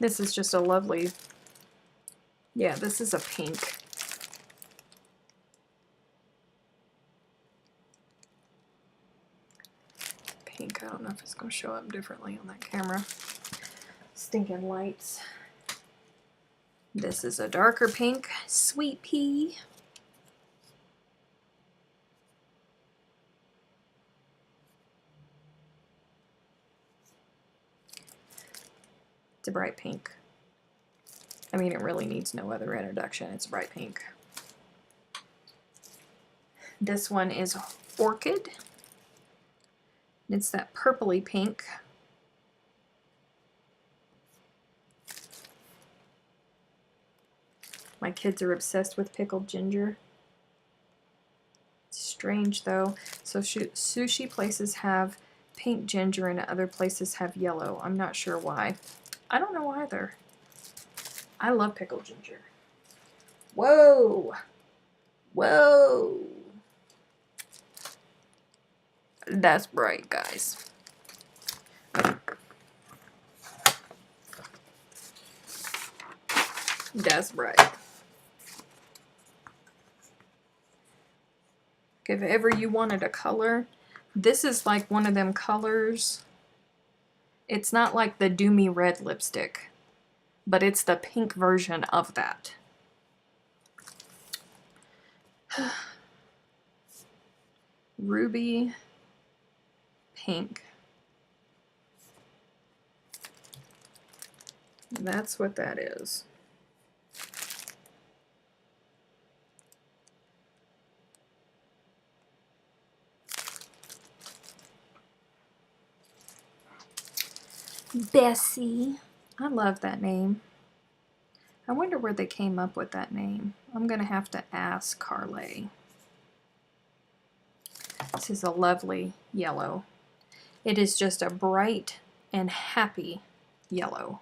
This is just a lovely, yeah, this is a pink. Pink, I don't know if it's going to show up differently on that camera. Stinking lights. This is a darker pink, Sweet Pea. It's a bright pink. I mean, it really needs no other introduction. It's bright pink. This one is Orchid. It's that purpley pink. My kids are obsessed with pickled ginger. It's strange though. So sushi places have pink ginger and other places have yellow. I'm not sure why. I don't know either. I love pickled ginger. Whoa! Whoa! That's bright, guys. That's bright. If ever you wanted a color, this is like one of them colors. It's not like the Do Me Red lipstick, but it's the pink version of that. Ruby pink. That's what that is. Bessie. I love that name. I wonder where they came up with that name. I'm going to have to ask Carly. This is a lovely yellow. It is just a bright and happy yellow.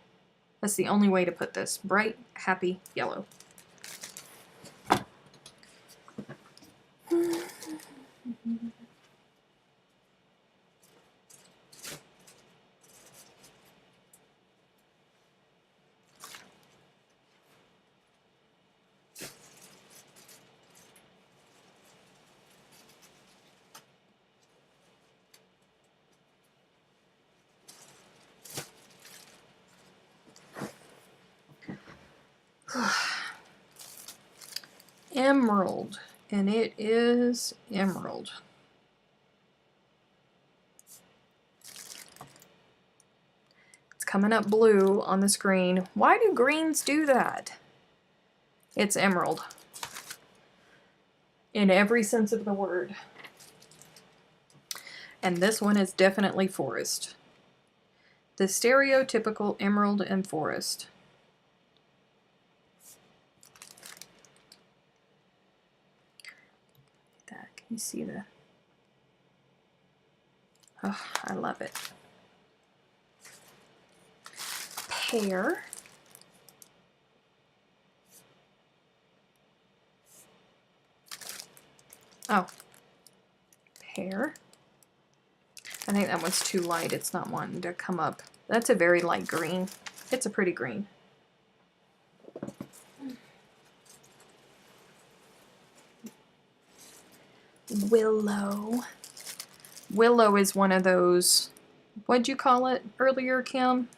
That's the only way to put this. Bright, happy yellow. Emerald, and it is emerald. It's coming up blue on the screen. Why do greens do that? It's emerald. In every sense of the word. And this one is definitely forest. The stereotypical emerald and forest. You see the, oh, I love it. Pear. Oh, pear. I think that one's too light. It's not wanting to come up. That's a very light green. It's a pretty green. Willow. Willow is one of those, what'd you call it earlier, Kim?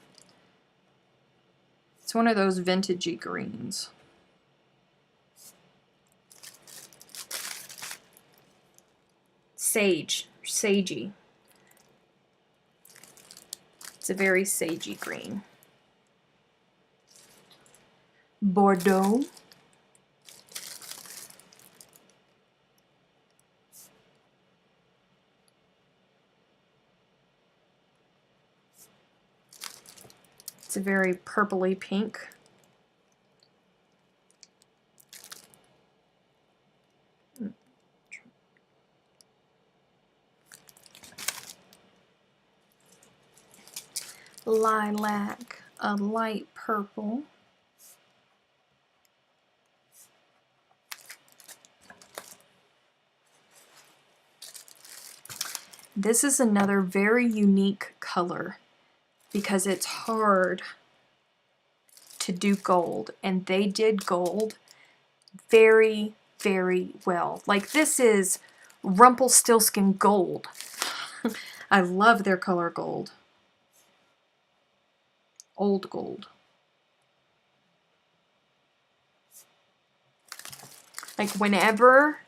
It's one of those vintagey greens. Sage, sagey. It's a very sagey green. Bordeaux. It's a very purpley pink. Lilac, a light purple. This is another very unique color because it's hard to do gold, and they did gold very, very well. Like, this is Rumpelstiltskin gold. I love their color gold. Old gold. Like, whenever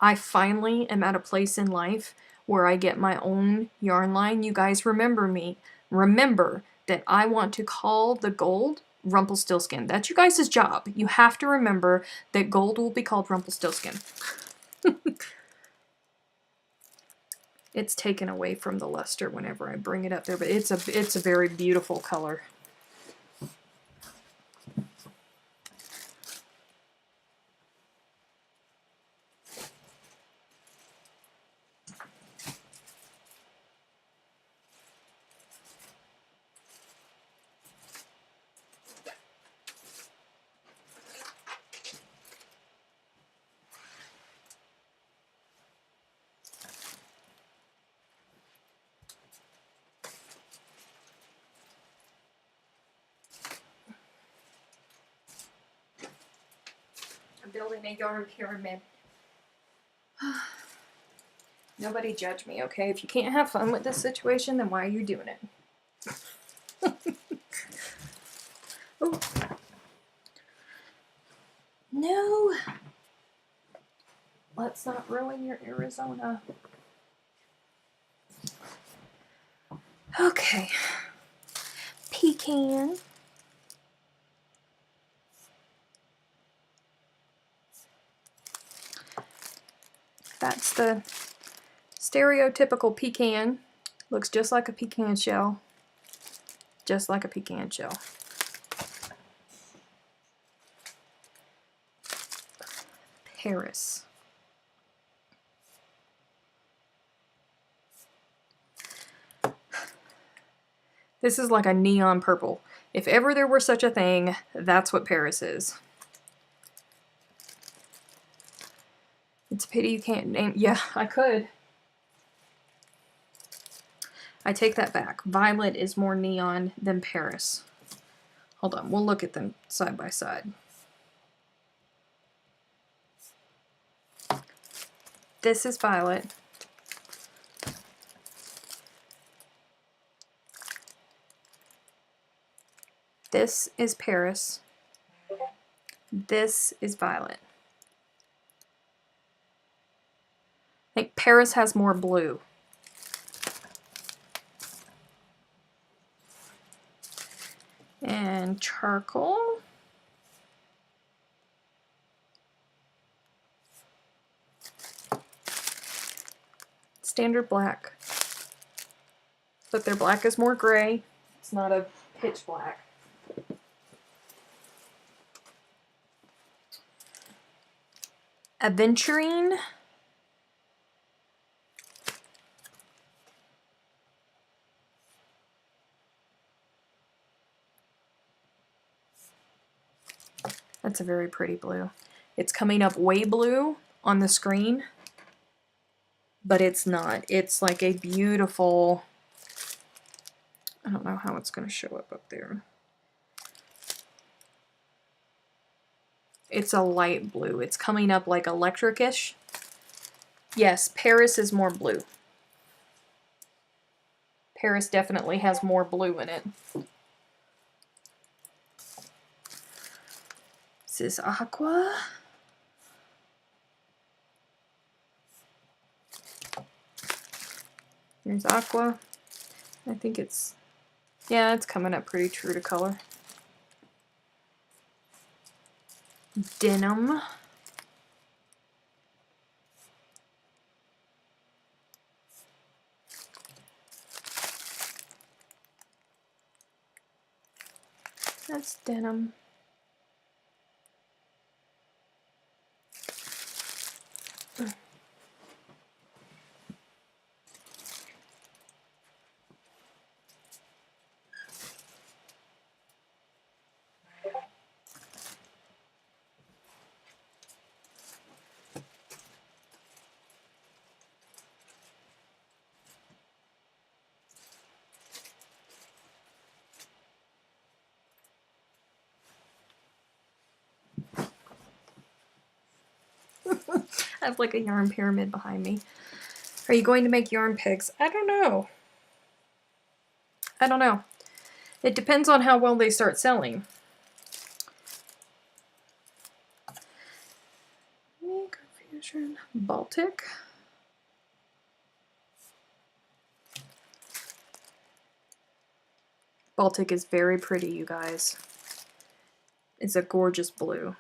I finally am at a place in life where I get my own yarn line, you guys remember me. Remember that I want to call the gold Rumpelstiltskin. That's you guys' job. You have to remember that gold will be called Rumpelstiltskin. It's taken away from the luster whenever I bring it up there, but it's a very beautiful color. I'm building a yarn pyramid. Nobody judge me, okay? If you can't have fun with this situation, then why are you doing it? Oh. No. Let's not ruin your Arizona. Okay. Pecan. That's the stereotypical pecan. Looks just like a pecan shell. Just like a pecan shell. Paris. This is like a neon purple. If ever there were such a thing, that's what Paris is. It's a pity you can't name... Yeah, I could. I take that back. Violet is more neon than Paris. Hold on, we'll look at them side by side. This is Violet. This is Paris. This is Violet. I think Paris has more blue. And charcoal. Standard black. But their black is more gray. It's not a pitch black. Aventurine. That's a very pretty blue. It's coming up way blue on the screen, but it's not. It's like a beautiful, I don't know how it's going to show up there. It's a light blue. It's coming up like electric-ish. Yes, Paris is more blue. Paris definitely has more blue in it. This is aqua. There's aqua. I think it's, yeah, it's coming up pretty true to color. Denim. That's denim. have like a yarn pyramid behind me. Are you going to make yarn pigs? I don't know. I don't know. It depends on how well they start selling. Confusion. Baltic. Baltic is very pretty, you guys. It's a gorgeous blue.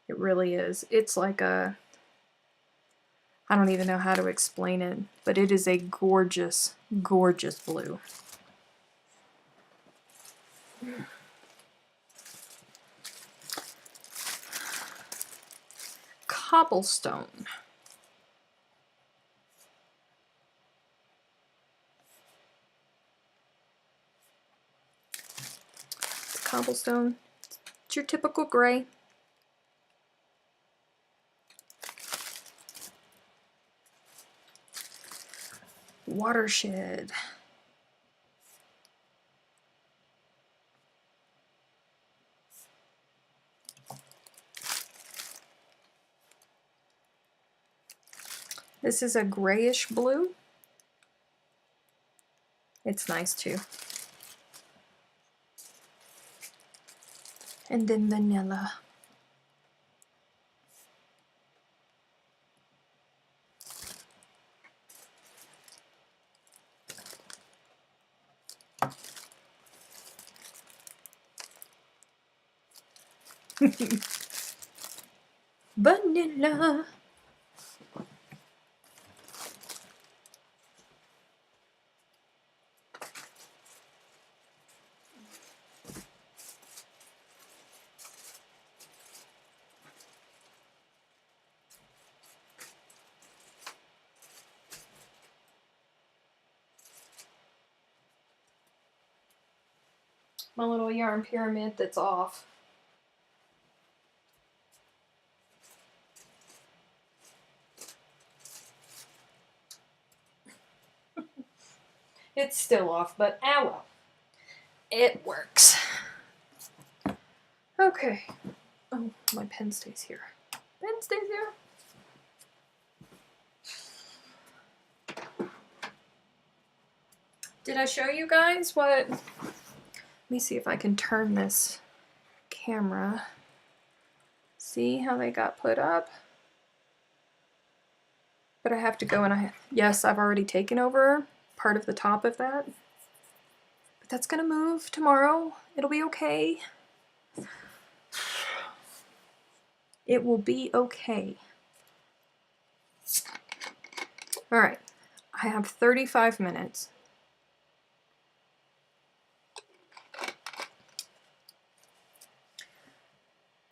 It really is. It's like a... I don't even know how to explain it, but it is a gorgeous, gorgeous blue. Cobblestone. Cobblestone. It's your typical gray. Watershed. This is a grayish blue. It's nice too. And then vanilla. Vanilla. My little yarn pyramid that's off. It's still off, but ah well. It works. Okay. Oh, my pen stays here. Pen stays here. Did I show you guys what... Let me see if I can turn this camera. See how they got put up? But I have to go and yes, I've already taken over part of the top of that. But that's gonna move tomorrow. It'll be okay. It will be okay. All right, I have 35 minutes.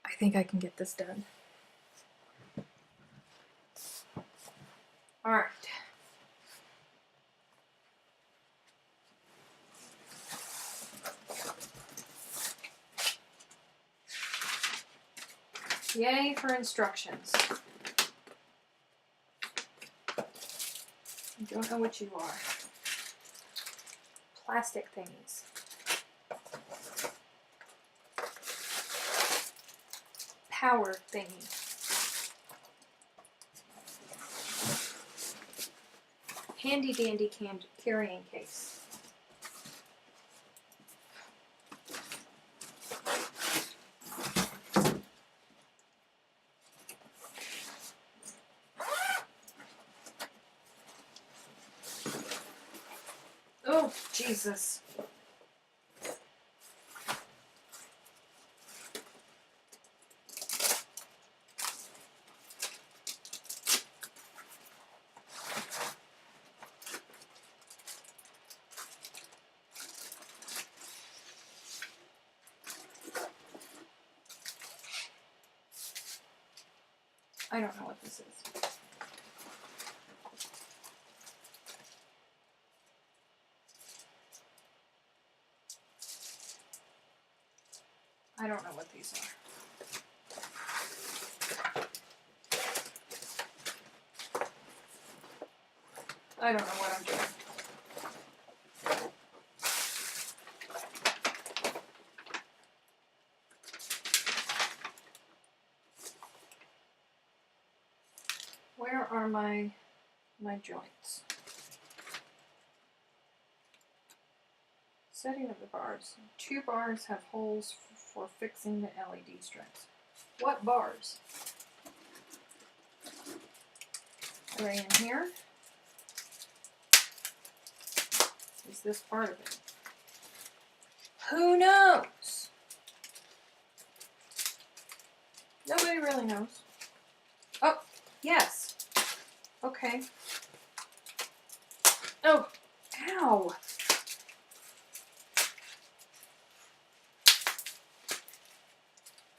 I think I can get this done. All right. Yay for instructions. I don't know what you are. Plastic thingies. Power thingy. Handy dandy carrying case. Oh, Jesus. I don't know what this is. I don't know what these are. I don't know what I'm doing. Where are my joints? Setting of the bars. 2 bars have holes for fixing the LED strips. What bars? Are they in here? Is this part of it? Who knows? Nobody really knows. Oh, yes. Okay. Oh, ow.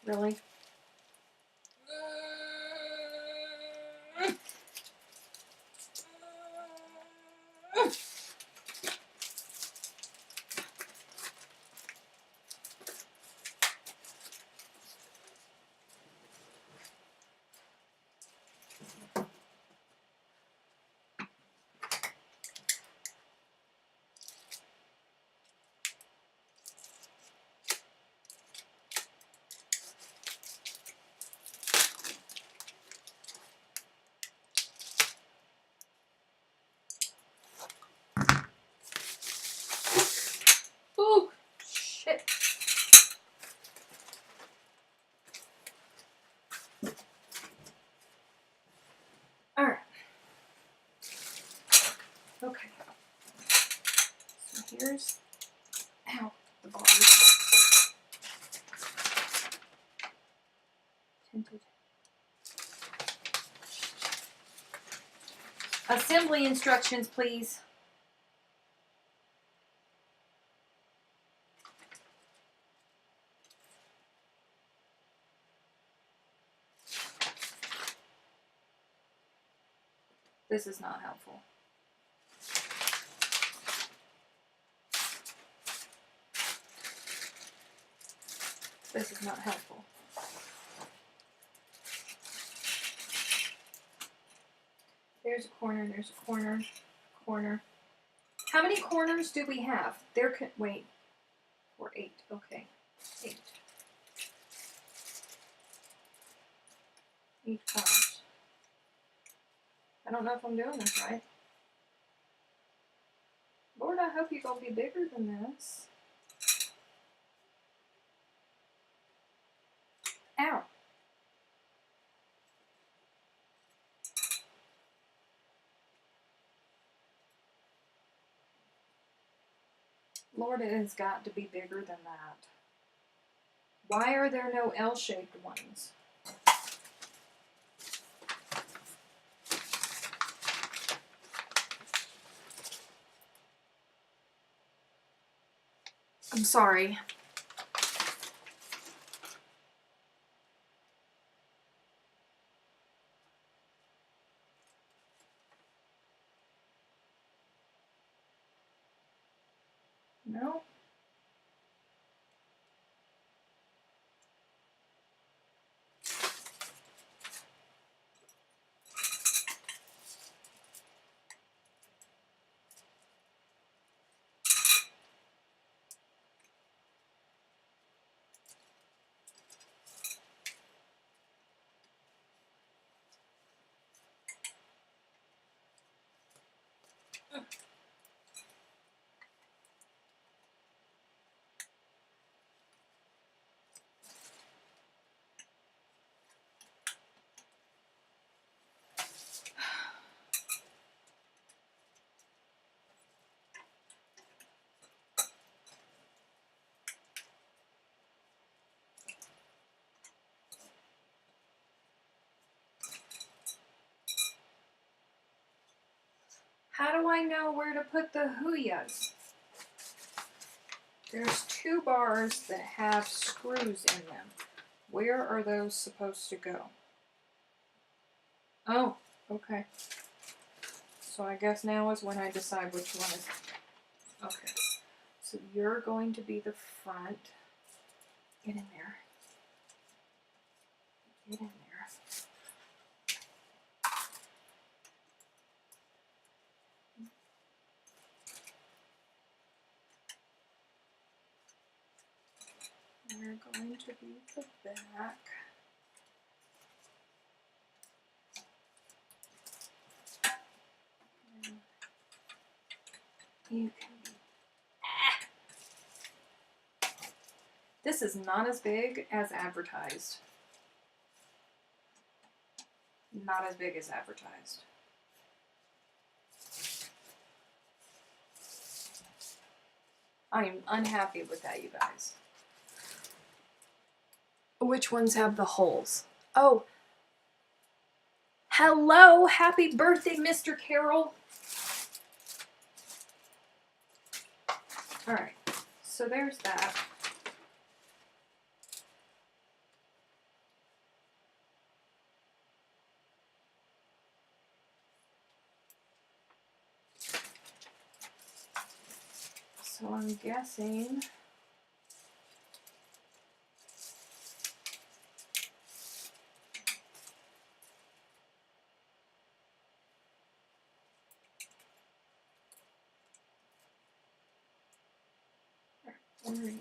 Really? Ooh, shit. All right. Okay. So here's, ow, the bars. Tinted. Assembly instructions, please. This is not helpful. This is not helpful. There's a corner, there's a corner, corner. How many corners do we have? There could, wait, 4, 8, okay, 8. 8 corners. I don't know if I'm doing this right. Lord, I hope you're going to be bigger than this. Ow. Lord, it has got to be bigger than that. Why are there no L-shaped ones? I'm sorry. No. How do I know where to put the Huyas? There's 2 bars that have screws in them. Where are those supposed to go? Oh, okay. So I guess now is when I decide which one is. Okay. So you're going to be the front. Get in there. Get in there. You're going to be the back. You can. This is not as big as advertised. Not as big as advertised. I am unhappy with that, you guys. Which ones have the holes? Oh. Hello! Happy birthday, Mr. Carroll! Alright, so there's that. So I'm guessing where are you?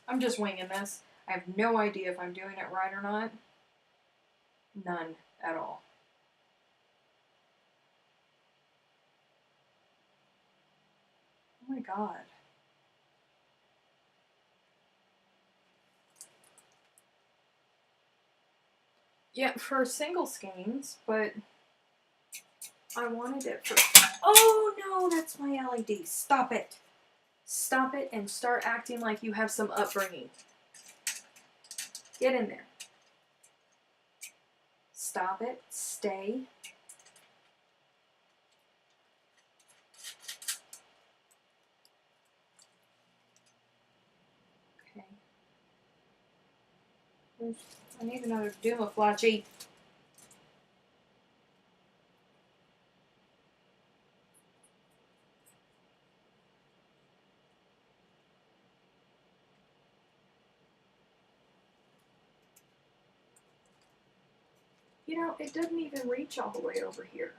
I'm just winging this. I have no idea if I'm doing it right or not. None at all. Oh my god. Yeah, for single skeins, but I wanted it for... Oh no, that's my LED. Stop it. Stop it and start acting like you have some upbringing. Get in there. Stop it. Stay. Okay. I need another Dumaflachi. You know, it doesn't even reach all the way over here.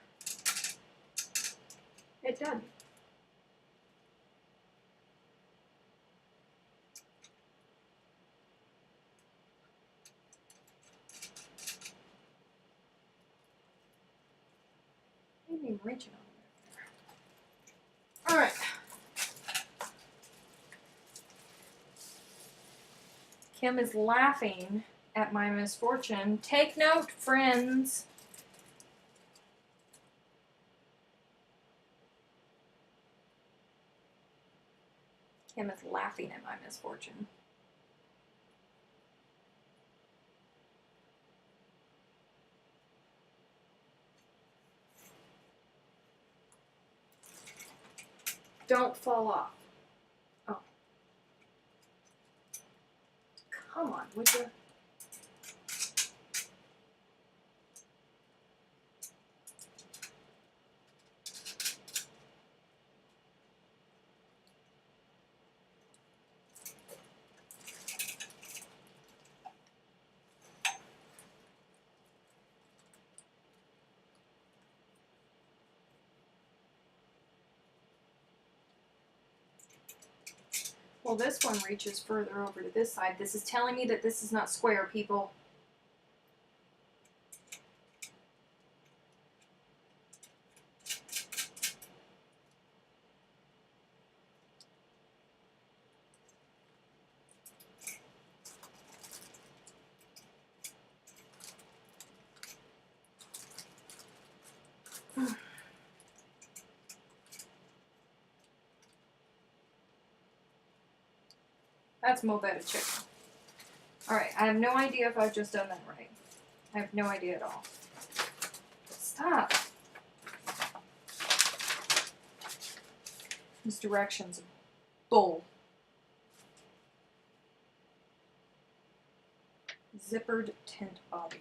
It doesn't. It ain't even reaching all the way over there. Alright. Kim is laughing at my misfortune. Take note, friends. Kim is laughing at my misfortune. Don't fall off. Oh. Come on, would you? Well, this one reaches further over to this side. This is telling me that this is not square, people. That's Movetta chicken. Alright, I have no idea if I've just done that right. I have no idea at all. Stop. This direction's bull. Zippered tent body.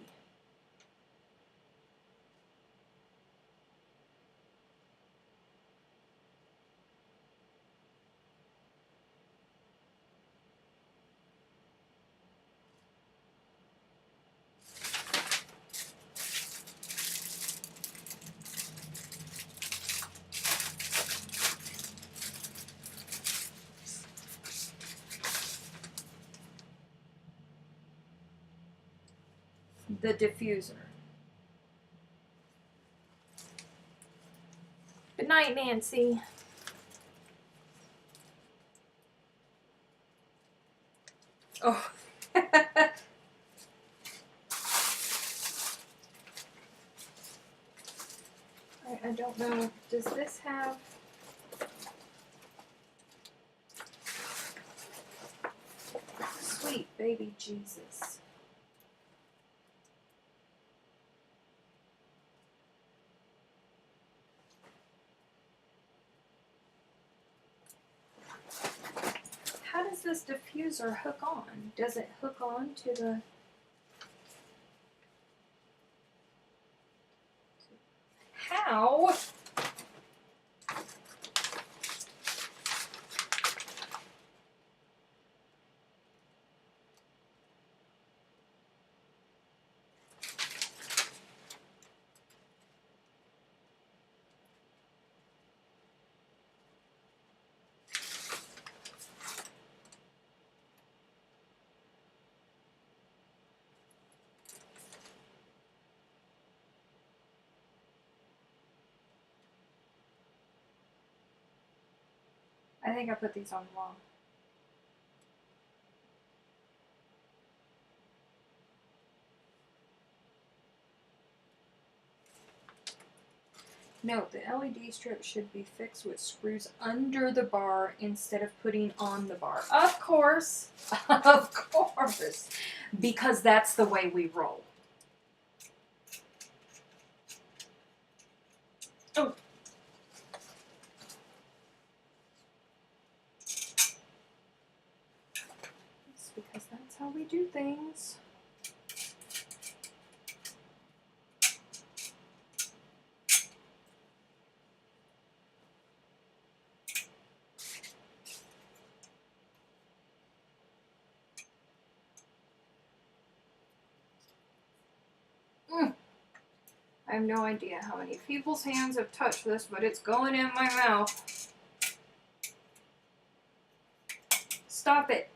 The diffuser. night, Nancy. Oh. I don't know. Does this have... Sweet baby Jesus. How does this diffuser hook on? Does it hook on to the... How? I think I put these on wrong. Note, the LED strip should be fixed with screws under the bar instead of putting on the bar. Of course. Of course. Because that's the way we roll. Oh. It's because that's how we do things. I have no idea how many people's hands have touched this, but it's going in my mouth. Stop it.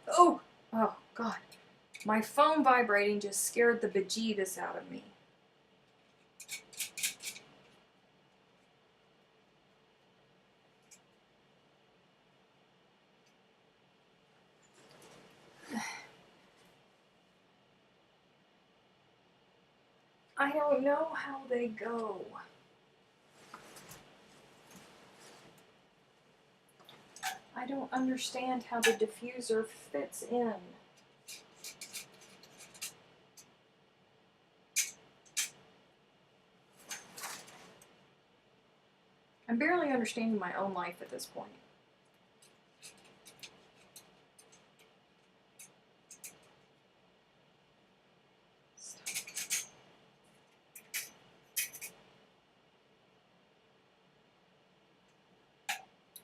Oh! Oh, God. My phone vibrating just scared the bejeebus out of me. I don't know how they go. I don't understand how the diffuser fits in. I'm barely understanding my own life at this point.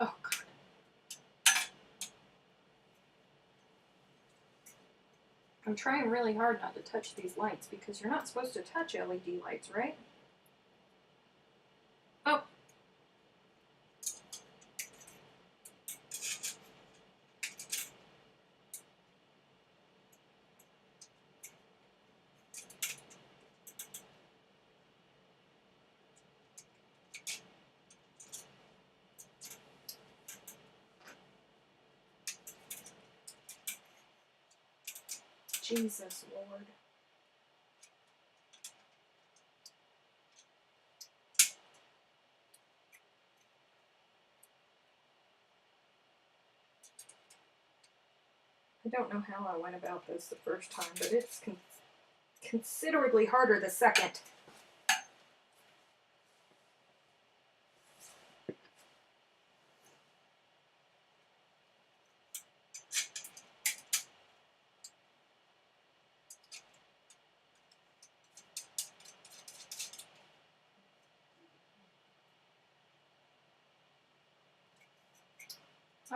Oh, God. I'm trying really hard not to touch these lights because you're not supposed to touch LED lights, right? Oh. Jesus, Lord. I don't know how I went about this the first time, but it's considerably harder the second.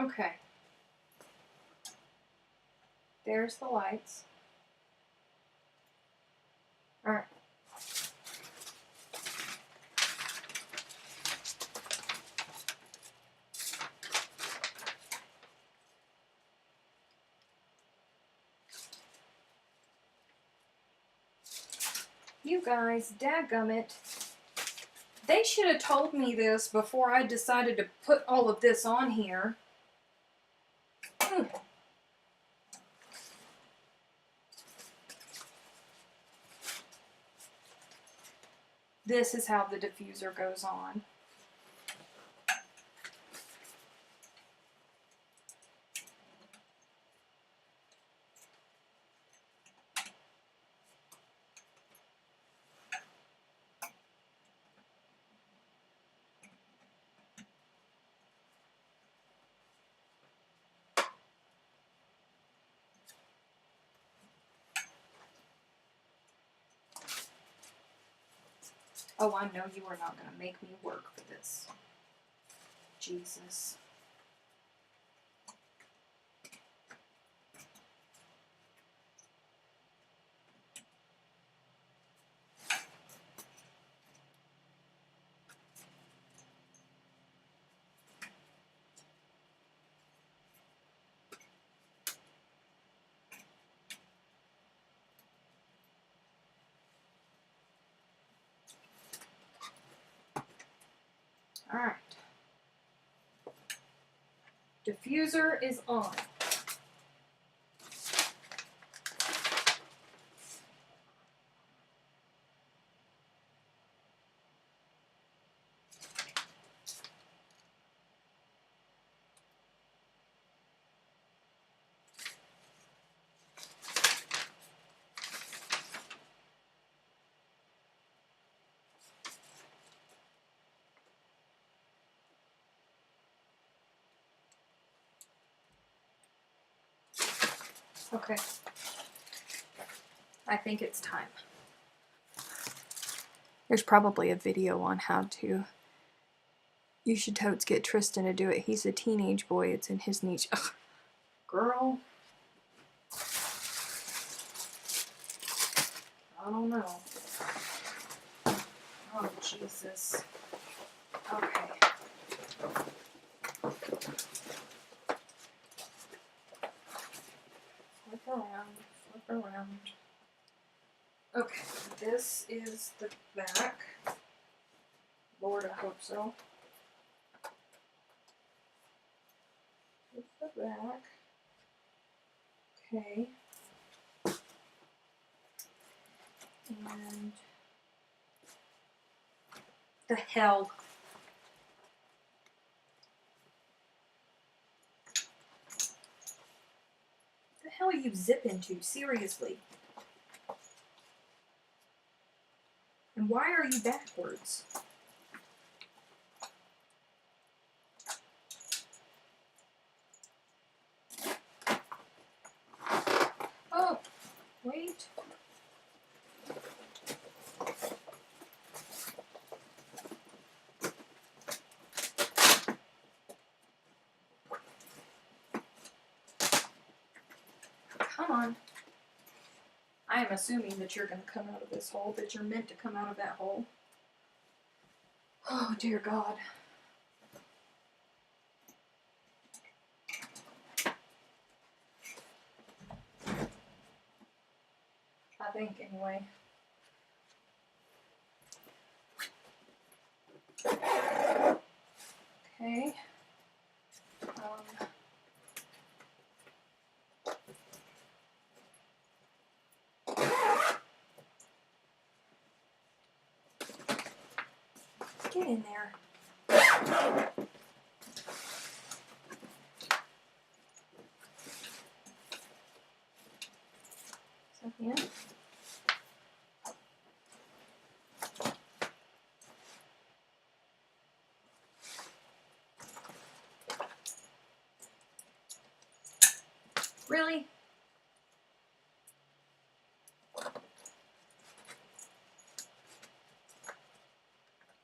Okay. There's the lights. Alright. You guys, dadgummit. They should have told me this before I decided to put all of this on here. This is how the diffuser goes on. Oh, I know you are not going to make me work for this. Jesus. All right. Diffuser is on. Okay. I think it's time. There's probably a video on how to. You should totes get Tristan to do it. He's a teenage boy. It's in his niche. Ugh. Girl. I don't know. Oh, Jesus. Okay. Flip around, flip around. Okay, this is the back. Lord, I hope so. It's the back. Okay. And the hell. The hell are you zip into? Seriously. And why are you backwards? Oh, wait. Come on. I am assuming that you're going to come out of this hole, that you're meant to come out of that hole. Oh, dear God. I think, anyway. Okay. Get in there. Sophia? Really?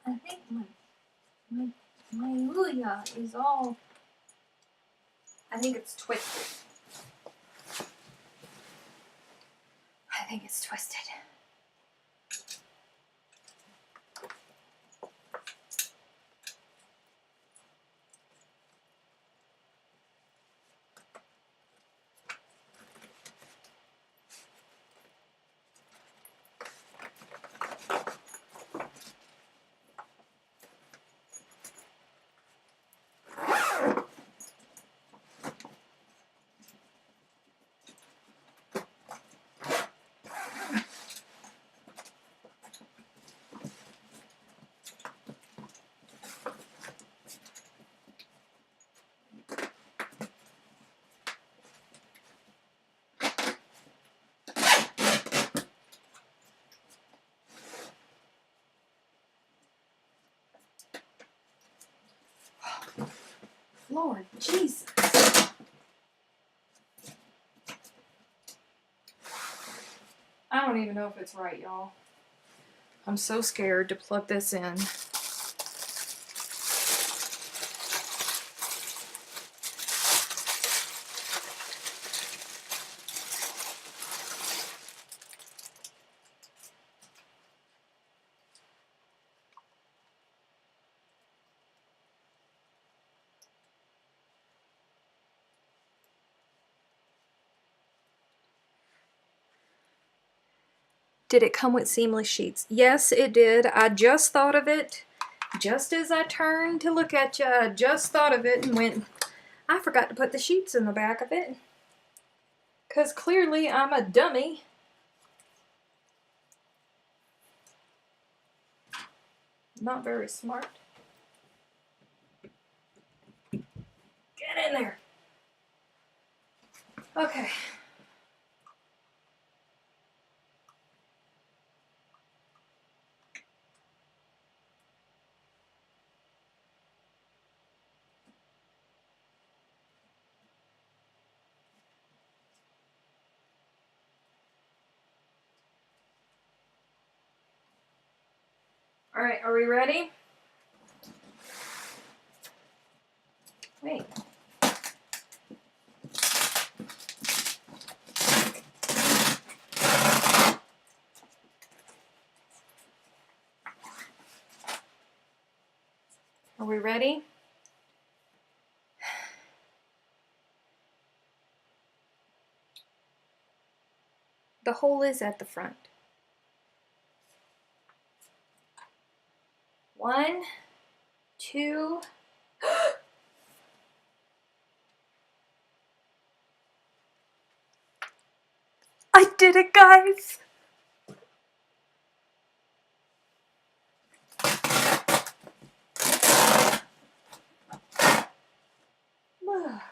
I think my Luya is all. I think it's twisted. I think it's twisted. Lord Jesus. I don't even know if it's right, y'all. I'm so scared to plug this in. Did it come with seamless sheets? Yes, it did. I just thought of it. Just as I turned to look at you, I just thought of it and went, I forgot to put the sheets in the back of it. Because clearly I'm a dummy. Not very smart. Get in there. Okay. All right, are we ready? Wait. Are we ready? The hole is at the front. 1, 2. I did it, guys! Look.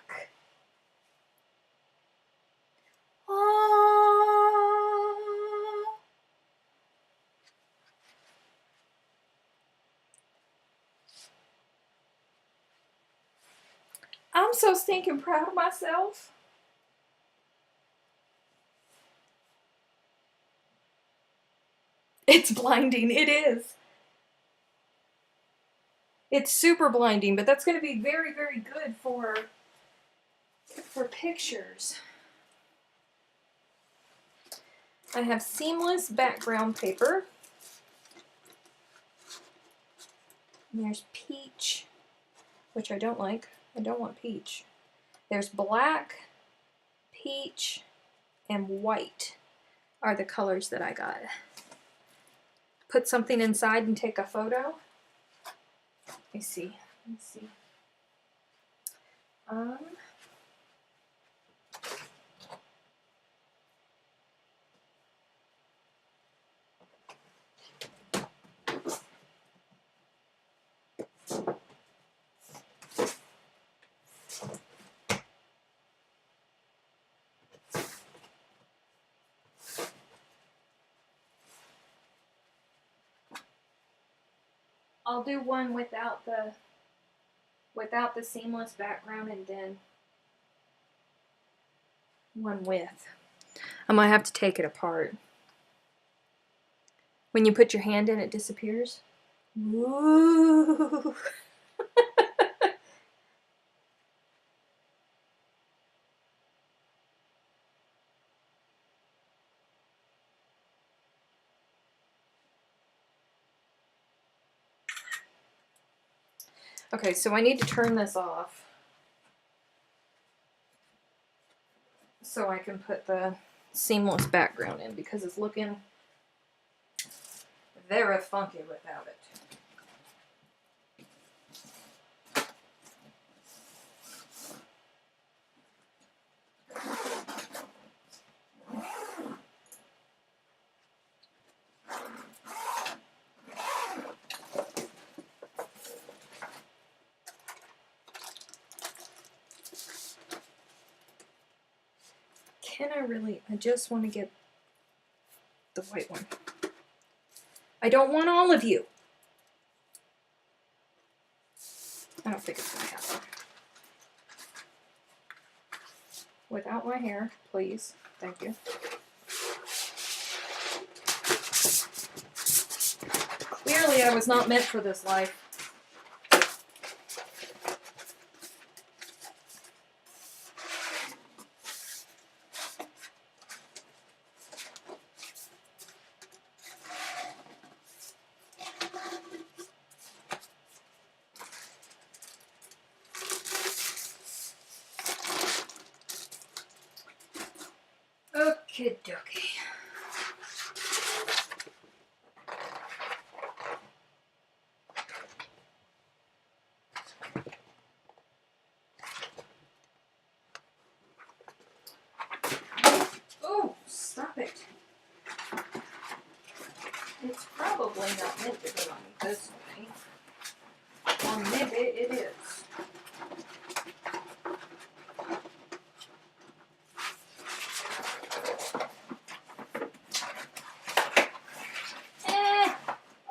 Oh. I'm so stinking proud of myself. It's blinding. It is. It's super blinding, but that's going to be very, very good for pictures. I have seamless background paper. And there's peach, which I don't like. I don't want peach. There's black, peach, and white are the colors that I got. Put something inside and take a photo. Let me see. Let's see. I'll do one without the seamless background and then one with. I might have to take it apart. When you put your hand in, it disappears. Ooh. Okay, so I need to turn this off so I can put the seamless background in because it's looking very funky without it. Can I really? I just want to get the white one. I don't want all of you. I don't think it's going to happen. without my hair, please. Thank you. Clearly, I was not meant for this life. Okie dokie. Oh, stop it. It's probably not meant to go on this way. Or maybe it is.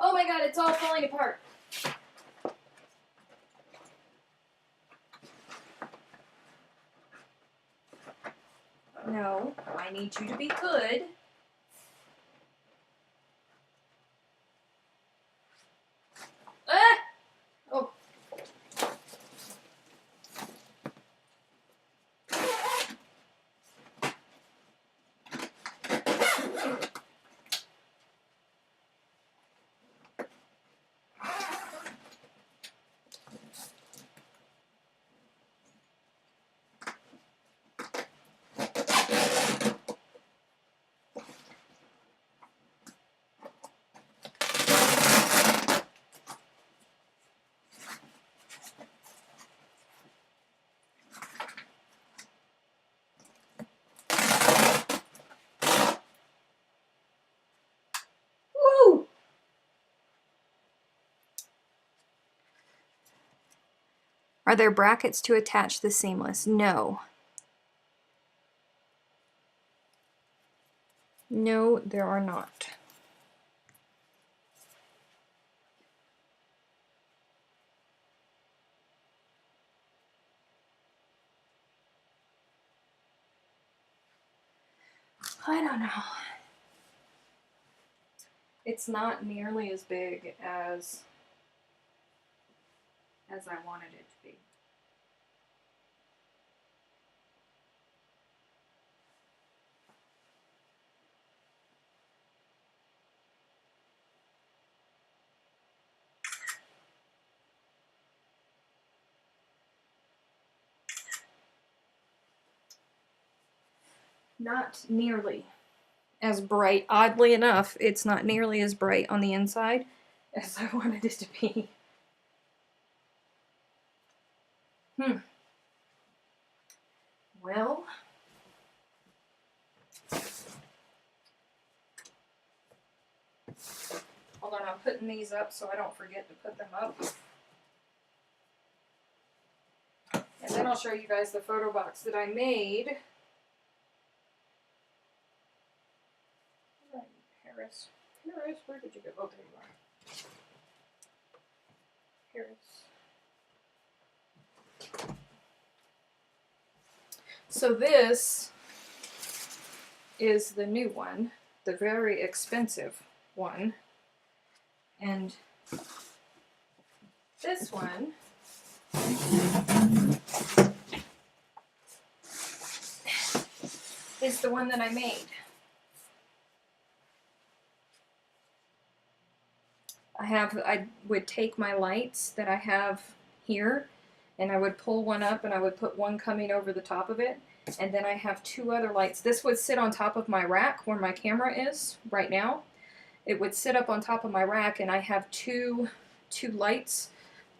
Oh my god, it's all falling apart. No, I need you to be good. Ah! Oh. Woo! Are there brackets to attach the seamless? No. No, there are not. I don't know. It's not nearly as big as I wanted it to be. Not nearly as bright. Oddly enough, it's not nearly as bright on the inside as I wanted it to be. Well, hold on, I'm putting these up so I don't forget to put them up. And then I'll show you guys the photo box that I made. Harris, where did you go? Oh, there you are. Harris. So this is the new one, the very expensive one. And this one is the one that I made. I would take my lights that I have here, and I would pull one up and I would put one coming over the top of it, and then I have two other lights. This would sit on top of my rack where my camera is right now. It would sit up on top of my rack, and I have two lights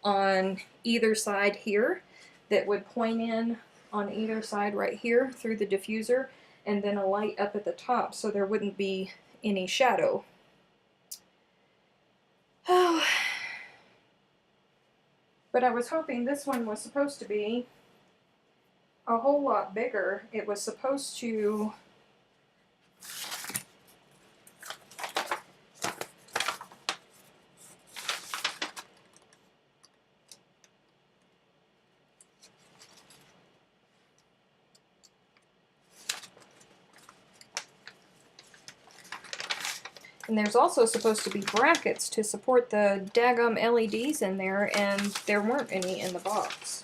on either side here that would point in on either side right here through the diffuser, and then a light up at the top so there wouldn't be any shadow. Oh. But I was hoping this one was supposed to be a whole lot bigger. It was supposed to And there's also supposed to be brackets to support the daggum LEDs in there, and there weren't any in the box.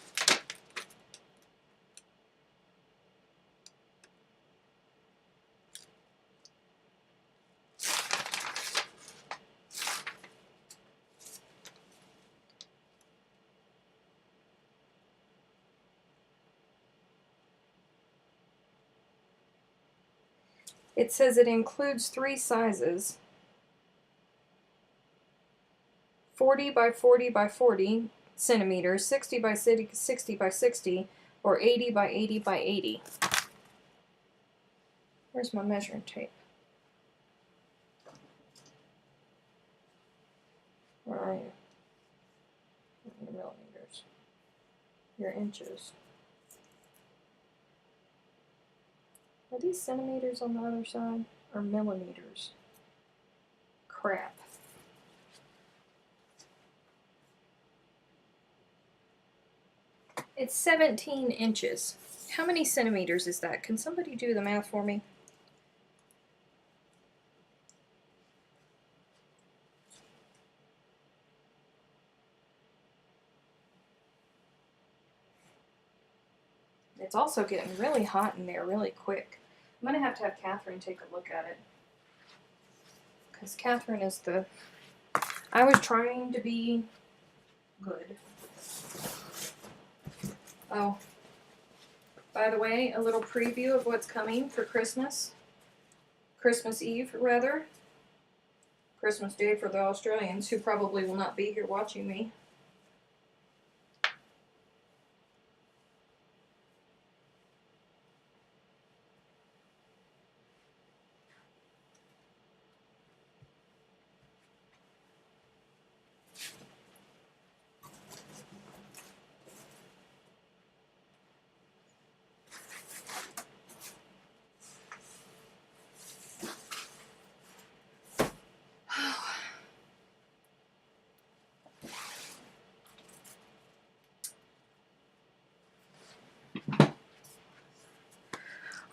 It says it includes 3 sizes. 40 by 40 by 40 centimeters, 60 by 60 by 60, or 80 by 80 by 80. Where's my measuring tape? Where are you? Your millimeters. Your inches. Are these centimeters on the other side? Or millimeters? Crap. It's 17 inches. How many centimeters is that? Can somebody do the math for me? It's also getting really hot in there really quick. I'm going to have Catherine take a look at it. Because Catherine is the... I was trying to be good. Oh, by the way, a little preview of what's coming for Christmas. Christmas Eve, rather. Christmas Day for the Australians, who probably will not be here watching me.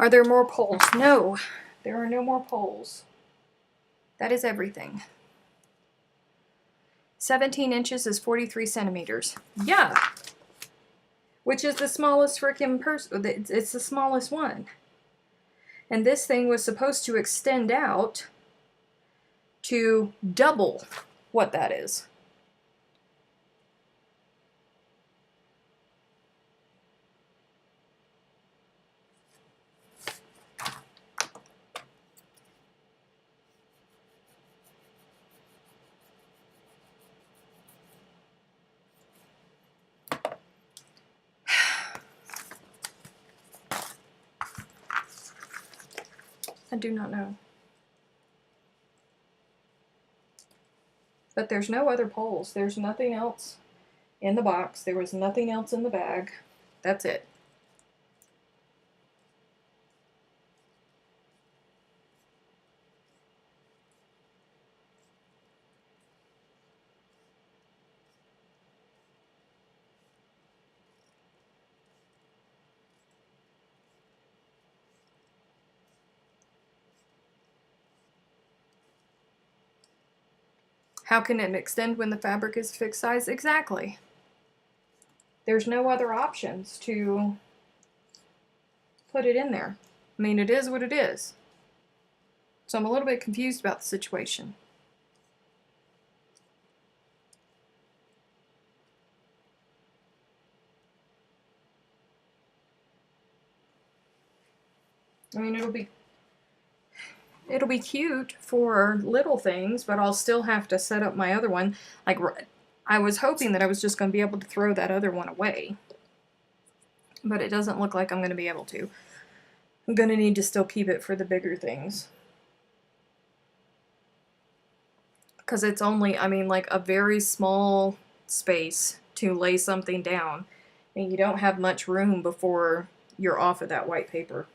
Are there more poles? No, there are no more poles. That is everything. 17 inches is 43 centimeters. Yeah. Which is the smallest freaking person. It's the smallest one. And this thing was supposed to extend out to double what that is. I do not know. But there's no other poles. There's nothing else in the box. There was nothing else in the bag. That's it. How can it extend when the fabric is fixed size? Exactly. There's no other options to put it in there. I mean, it is what it is. So I'm a little bit confused about the situation. I mean, it'll be cute for little things, but I'll still have to set up my other one. Like, I was hoping that I was just going to be able to throw that other one away. But it doesn't look like I'm going to be able to. I'm going to need to still keep it for the bigger things. Because it's only, I mean, like a very small space to lay something down. And you don't have much room before you're off of that white paper.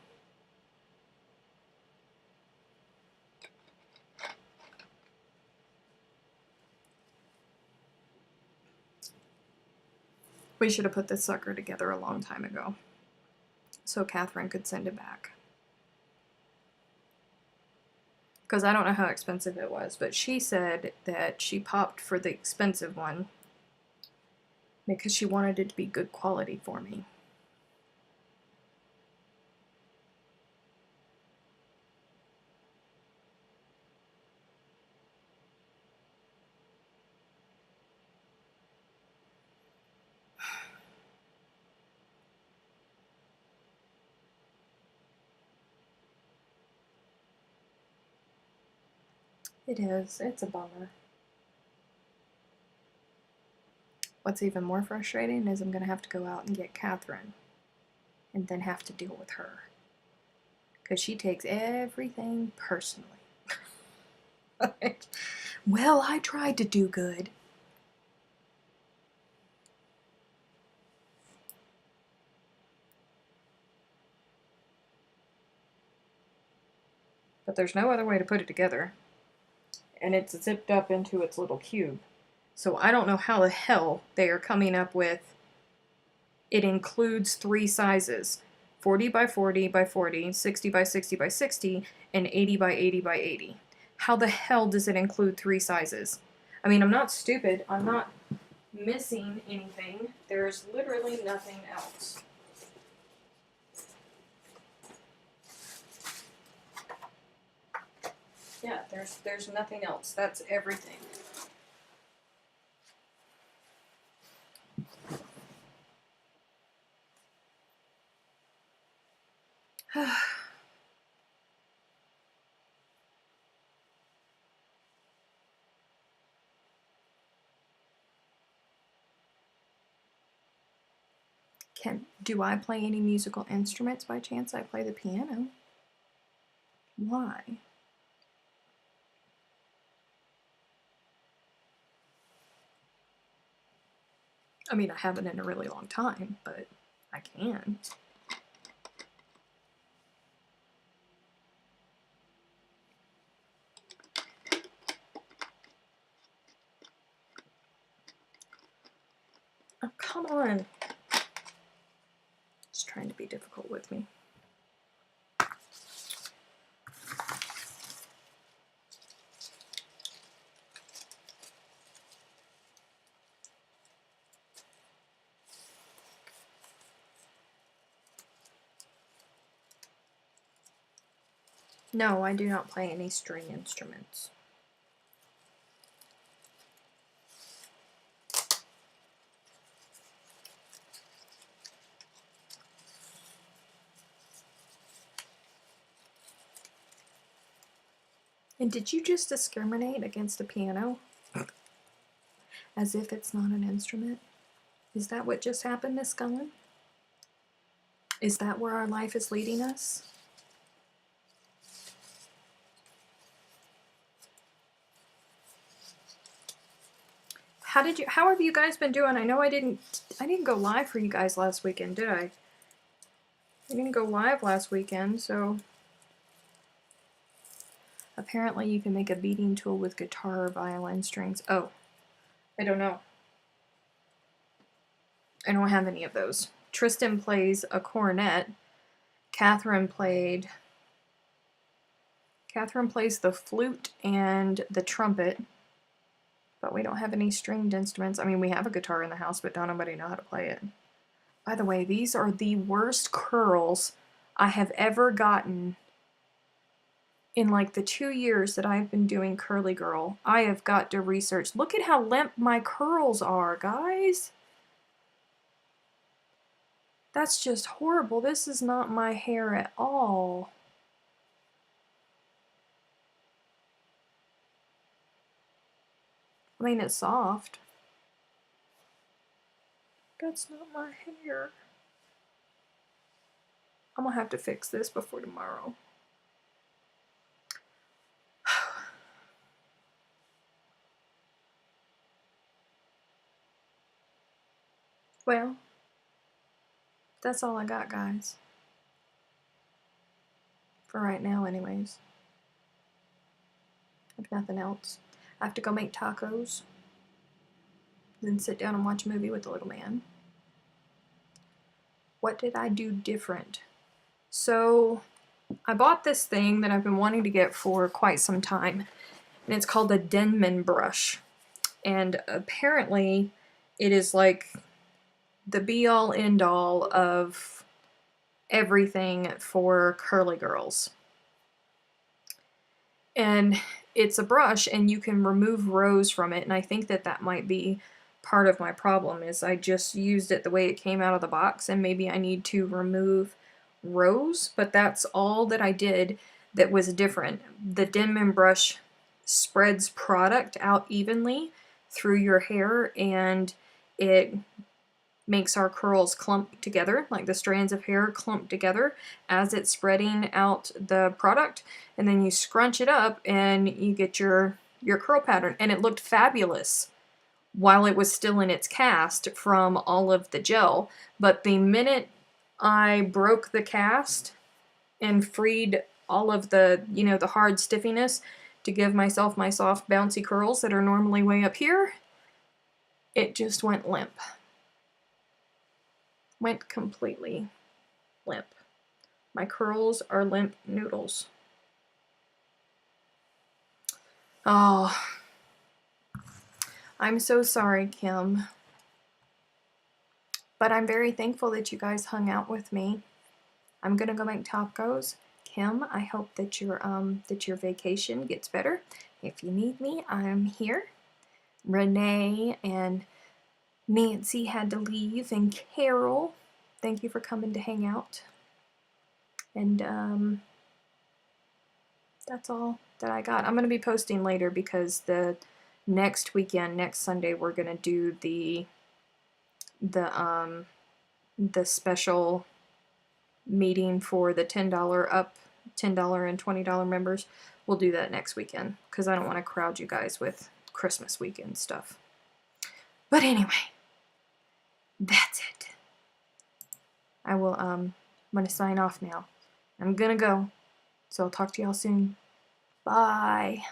We should have put this sucker together a long time ago, so Catherine could send it back. because I don't know how expensive it was, but she said that she popped for the expensive one because she wanted it to be good quality for me. It is. It's a bummer. What's even more frustrating is I'm going to have to go out and get Catherine and then have to deal with her. Because she takes everything personally. Well, I tried to do good. But there's no other way to put it together. And it's zipped up into its little cube. So I don't know how the hell they are coming up with it includes 3 sizes. 40 by 40 by 40, 60 by 60 by 60, and 80 by 80 by 80. How the hell does it include 3 sizes? I mean, I'm not stupid. I'm not missing anything. There's literally nothing else. Yeah, there's nothing else. That's everything. Do I play any musical instruments by chance? I play the piano. Why? I mean, I haven't in a really long time, but I can. Oh, come on. It's trying to be difficult with me. No, I do not play any string instruments. And did you just discriminate against the piano? As if it's not an instrument? Is that what just happened, Miss Cullen? Is that where our life is leading us? How have you guys been doing? I know I didn't go live for you guys last weekend, did I? I didn't go live last weekend, so apparently you can make a beating tool with guitar or violin strings. Oh, I don't know. I don't have any of those. Tristan plays a cornet. Catherine plays the flute and the trumpet, but we don't have any stringed instruments. I mean, we have a guitar in the house, but don't nobody know how to play it. By the way, these are the worst curls I have ever gotten in like the 2 years that I've been doing Curly Girl. I have got to research. Look at how limp my curls are, guys. That's just horrible. This is not my hair at all. I mean, it's soft. That's not my hair. I'm gonna have to fix this before tomorrow. Well, that's all I got, guys. For right now, anyways. I have nothing else. I have to go make tacos. Then sit down and watch a movie with the little man. What did I do different? So, I bought this thing that I've been wanting to get for quite some time, and it's called a Denman brush. And apparently it is like the be-all end-all of everything for curly girls. And it's a brush, and you can remove rows from it, and I think that that might be part of my problem, is I just used it the way it came out of the box, and maybe I need to remove rows, but that's all that I did that was different. The Denman brush spreads product out evenly through your hair, and it makes our curls clump together, like the strands of hair clump together as it's spreading out the product, and then you scrunch it up and you get your curl pattern. And it looked fabulous while it was still in its cast from all of the gel, but the minute I broke the cast and freed all of the, the hard stiffiness to give myself my soft bouncy curls that are normally way up here, it just went limp. Went completely limp. My curls are limp noodles. Oh, I'm so sorry, Kim. But I'm very thankful that you guys hung out with me. I'm gonna go make tacos. Kim, I hope that your vacation gets better. If you need me, I'm here. Renee and Nancy had to leave, and Carol, thank you for coming to hang out. And that's all that I got. I'm going to be posting later because the next weekend, next Sunday, we're going to do the special meeting for the $10 and $20 members. We'll do that next weekend because I don't want to crowd you guys with Christmas weekend stuff. But anyway, that's it. I'm going to sign off now. I'm going to go. So I'll talk to y'all soon. Bye.